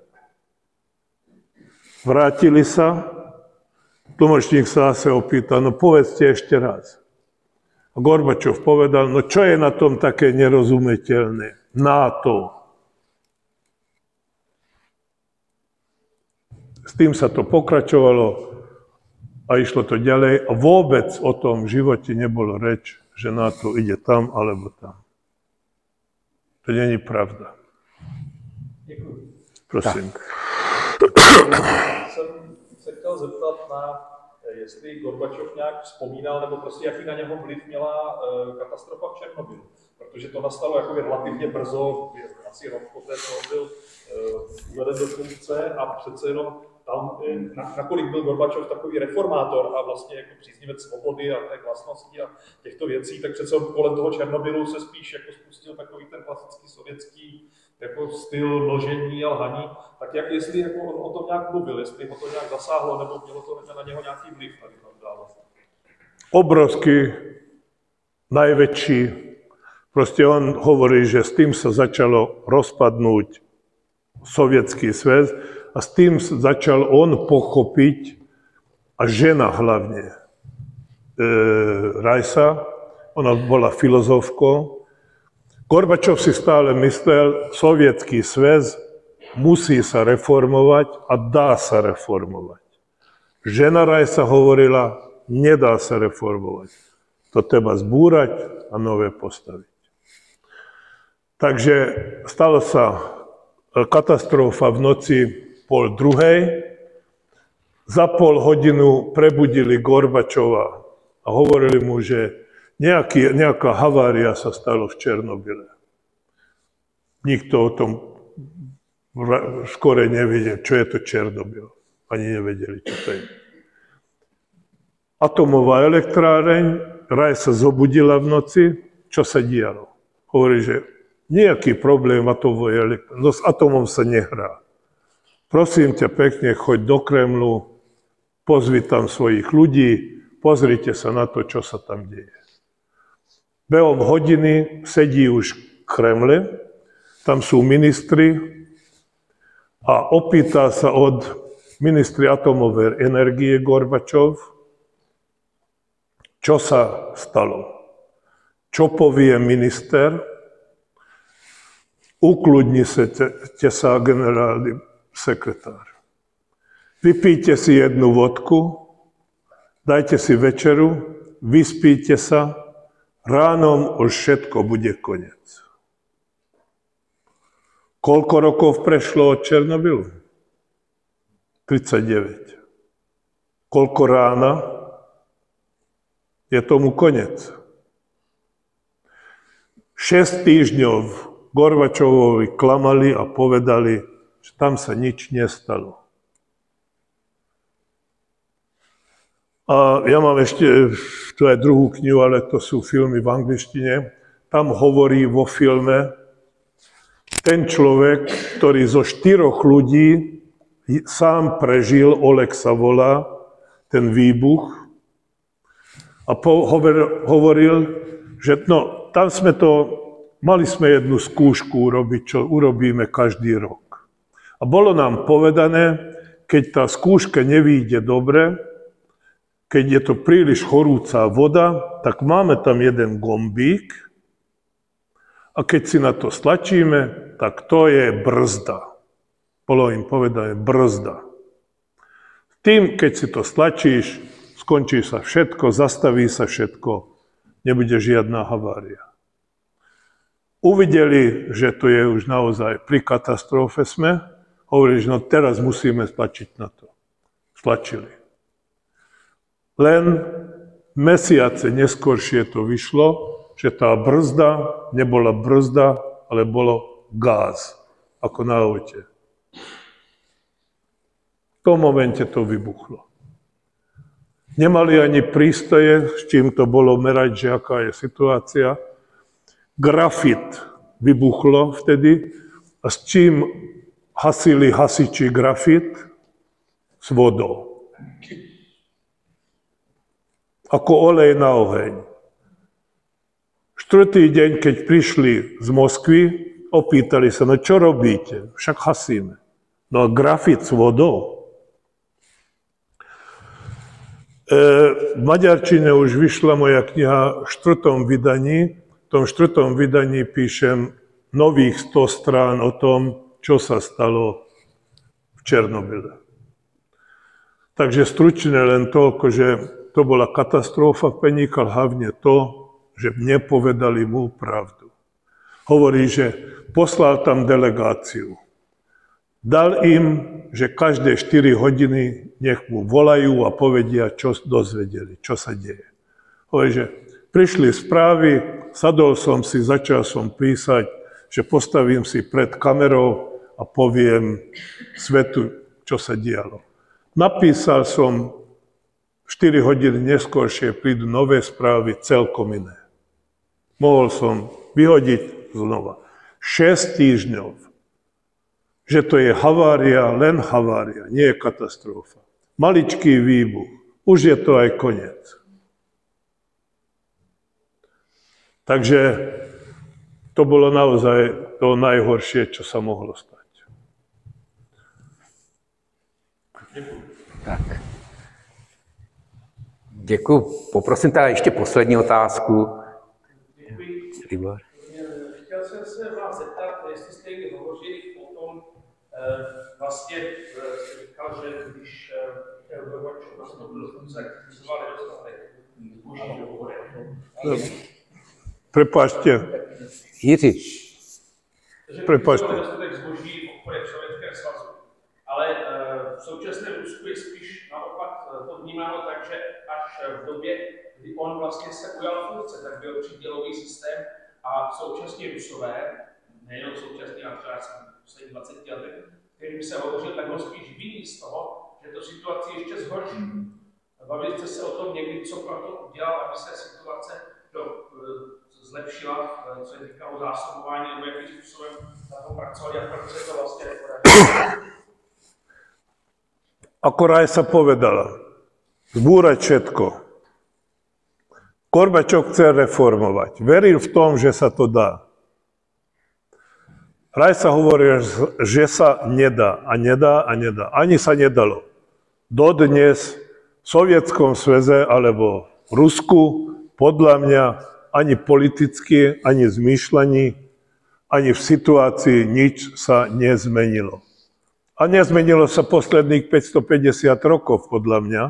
Vrátili sa, tlmočník sa zase opýta, no povedzte ešte raz. A Gorbačov povedal, no čo je na tom také nerozumiteľné? NATO. S tým sa to pokračovalo a išlo to ďalej a vôbec o tom v živote nebolo reč, že NATO ide tam alebo tam. To nie je pravda. Děkuji. Prosím. Jsem se chtěl zeptat jestli Gorbačov nějak vzpomínal, nebo prostě jaký na něho vliv měla katastrofa v Černobylu. Protože to nastalo jakoby relativně brzo, asi rok poté, co on byl uveden do funkce a přece jenom tam, nakolik byl Gorbačov takový reformátor a vlastně jako příznivec svobody a té vlastnosti a těchto věcí, tak přece kolem toho Černobylu se spíš jako spustil takový ten klasický sovětský jako styl nožení a lhaní, tak jak, jestli jako on o tom nějak mluvil, jestli ho to nějak zasáhlo, nebo mělo to na něho nějaký vliv tady tam dále. Obrovský, najväčší. Proste on hovorí, že s tým sa začalo rozpadnúť Sovietský sväz a s tým začal on pochopiť, a žena hlavne, Rajsa, ona bola filozofkou. Gorbačov si stále myslel, Sovietský sväz musí sa reformovať a dá sa reformovať. Žena Rajsa hovorila, nedá sa reformovať. To treba zbúrať a nové postaviť. Takže stala sa katastrofa v noci 1:30. Za pol hodinu prebudili Gorbačova a hovorili mu, že nejaká havária sa stala v Černobyle. Nikto o tom skôr nevedel, čo je to Černobyl. Ani nevedeli, čo to je. Atomová elektráreň, Raj sa zobudila v noci, čo sa dialo. Hovorí, že nejaký problém atomovej elektrárne, no s atomom sa nehrá. Prosím ťa pekne, choď do Kremlu, pozvi tam svojich ľudí, pozrite sa na to, čo sa tam deje. Behom hodiny sedí už v Kremle, tam sú ministri a opýta sa od ministri atomovej energie Gorbačov, čo sa stalo. Čo povie minister? Ukludnite sa, generálny sekretár. Vypíte si jednu vodku, dajte si večeru, vyspíte sa, ránom už všetko bude koniec. Koľko rokov prešlo od Černobylu? 39. Koľko rána? Je tomu koniec. 6 týždňov Gorbačovovi klamali a povedali, že tam sa nič nestalo. A ja mám ešte tu aj druhú knihu, ale to sú filmy v angličtine. Tam hovorí vo filme ten človek, ktorý zo 4 ľudí sám prežil, Oleg sa volá, ten výbuch. A hovoril, že no, tam sme mali sme jednu skúšku urobiť, čo urobíme každý rok. A bolo nám povedané, keď tá skúška nevyjde dobre, keď je to príliš horúca voda, tak máme tam jeden gombík a keď si na to stlačíme, tak to je brzda. Bolo im povedané brzda. Tým, keď si to stlačíš, skončí sa všetko, zastaví sa všetko, nebude žiadna havária. Uvideli, že to je už naozaj pri katastrofe sme, hovorili, že no teraz musíme stlačiť na to. Stlačili. Len mesiace neskôršie to vyšlo, že tá brzda nebola brzda, ale bolo gáz, ako na aute. V tom momente to vybuchlo. Nemali ani prístroje, s čím to bolo merať, že aká je situácia. Grafit vybuchlo vtedy a s čím hasili hasiči grafit? S vodou. Ako olej na oheň. Štvrtý deň, keď prišli z Moskvy, opýtali sa, no čo robíte? Však hasíme. No a grafit s vodou. V maďarčine už vyšla moja kniha v 4. vydaní. V tom 4. vydaní píšem nových 100 strán o tom, čo sa stalo v Černobyle. Takže stručne len toľko, že to bola katastrofa, Peník, ale hlavne to, že nepovedali mu pravdu. Hovorí, že poslal tam delegáciu. Dal im, že každé 4 hodiny nech mu volajú a povedia, čo dozvedeli, čo sa deje. Hovorí, že prišli správy, sadol som si, začal som písať, že postavím si pred kamerou a poviem svetu, čo sa dialo. Napísal som 4 hodiny neskôršie prídu nové správy, celkom iné. Mohol som vyhodiť znova. 6 týždňov. Že to je havária, len havária, nie je katastrofa. Maličký výbuch. Už je to aj koniec. Takže to bolo naozaj to najhoršie, čo sa mohlo stať. Tak. Děkuji. Poprosím teda ještě poslední otázku. Libor. Chtěl jsem se vás zeptat, jestli jste někdy hovořili o tom, vlastně jste říkal, že když chtěl Gorbačov nastoupil do funkce, tak kritizoval nedostatek zboží v obchodech. Prepáčte. Jiří. Prepáčte. Nedostatek zboží v obchodech v Sovětském svazu. Ale v současném Rusku je spíš naopak to vnímáno tak, že až v době, kdy on vlastně se ujal funkce, tak byl přídělový systém a současně Rusové, nejenom současně, ale třeba v posledních 20 letech, kterým se hovořil, tak ho spíš viní z toho, že to situaci ještě zhorší. Bavili jste se o tom někdy, co pro to udělal, aby se situace zlepšila, co se týkalo zásobování, nebo jakým způsobem na tom pracovali, jak proč se to vlastně nepodařilo. Ako Rajsa povedala, zbúrať všetko. Gorbačov chce reformovať. Veril v tom, že sa to dá. Rajsa hovorí, že sa nedá a nedá a nedá. Ani sa nedalo. Dodnes v Sovietskom sveze alebo v Rusku podľa mňa ani politicky, ani v zmýšľaní, ani v situácii nič sa nezmenilo. A nezmenilo sa posledných 550 rokov, podľa mňa,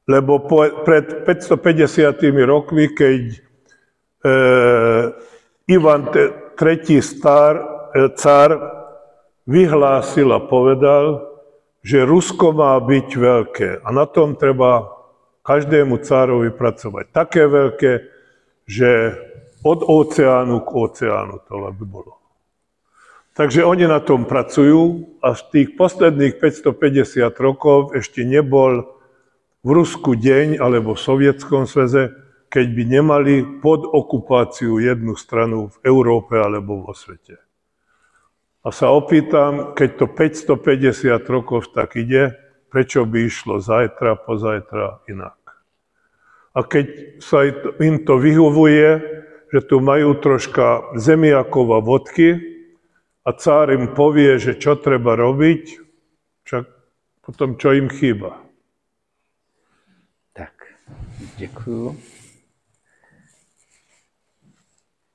lebo pred 550 rokmi, keď Ivan III. Cár vyhlásil a povedal, že Rusko má byť veľké a na tom treba každému cárovi pracovať. Také veľké, že od oceánu k oceánu to by bolo. Takže oni na tom pracujú a z tých posledných 550 rokov ešte nebol v Rusku deň alebo v Sovietskom sveze, keď by nemali pod okupáciu jednu stranu v Európe alebo vo svete. A sa opýtam, keď to 550 rokov tak ide, prečo by išlo zajtra, pozajtra inak. A keď sa im to vyhovuje, že tu majú troška zemiakova vodky a cár im povie, že čo treba robiť, však potom čo im chýba. Tak, děkuju.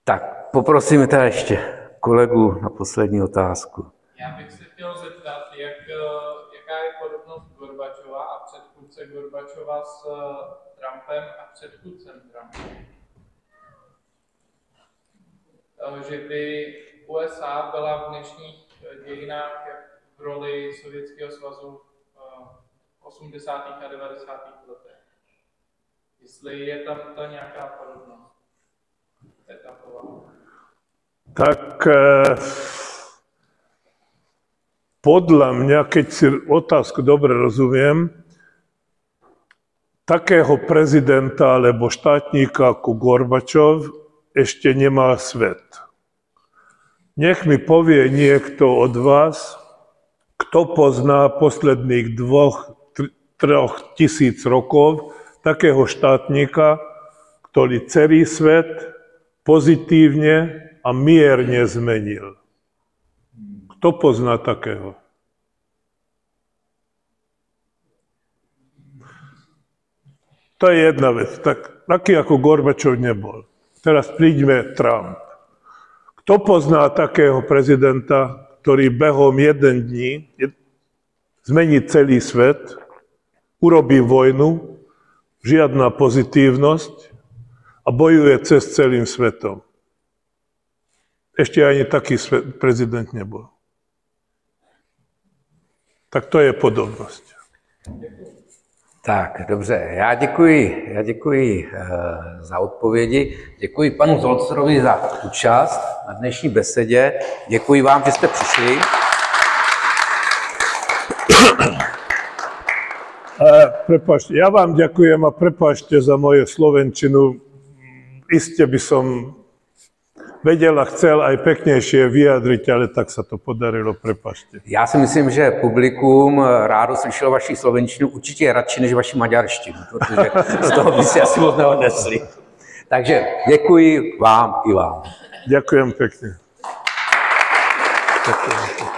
Tak, poprosíme teda ještě kolegu na poslední otázku. Já bych se chtěl zeptat, jaká je podobnost Gorbačova a předchůdce Gorbačova s Trumpem a předchůdcem Trumpa. Že by USA byla v dnešních dějinách v roli Sovětského svazu v 80. a 90. letech. Jestli je tam ta nějaká podobnost. Tak podľa mňa, keď si otázku dobre rozumiem, takého prezidenta alebo štátníka ako Gorbačov ešte nemá svet. Nech mi povie niekto od vás, kto pozná posledných 2-3 tisíc rokov takého štátníka, ktorý celý svet pozitívne a mierne zmenil. Kto pozná takého? To je jedna vec. Taký ako Gorbačov nebol. Teraz príďme Trump. Kto pozná takého prezidenta, ktorý behom jeden dní zmení celý svet, urobí vojnu, žiadna pozitívnosť a bojuje cez celým svetom? Ešte ani taký prezident nebol. Tak to je podobnosť. Tak, dobře, já děkuji za odpovědi, děkuji panu Zolcerovi za účast na dnešní besedě, děkuji vám, že jste přišli. Prepáčte, ja vám ďakujem a prepáčte za moje slovenčinu. Iste by som vedel a chcel aj peknejšie vyjadriť, ale tak sa to podarilo, prepáčte. Já si myslím, že publikum rádo slyšelo vaši slovenčinu, určitě je radši než vaši maďarštinu, protože z toho by si asi moc neodnesli. Takže děkuji vám i vám. Ďakujem pekne. Ďakujem.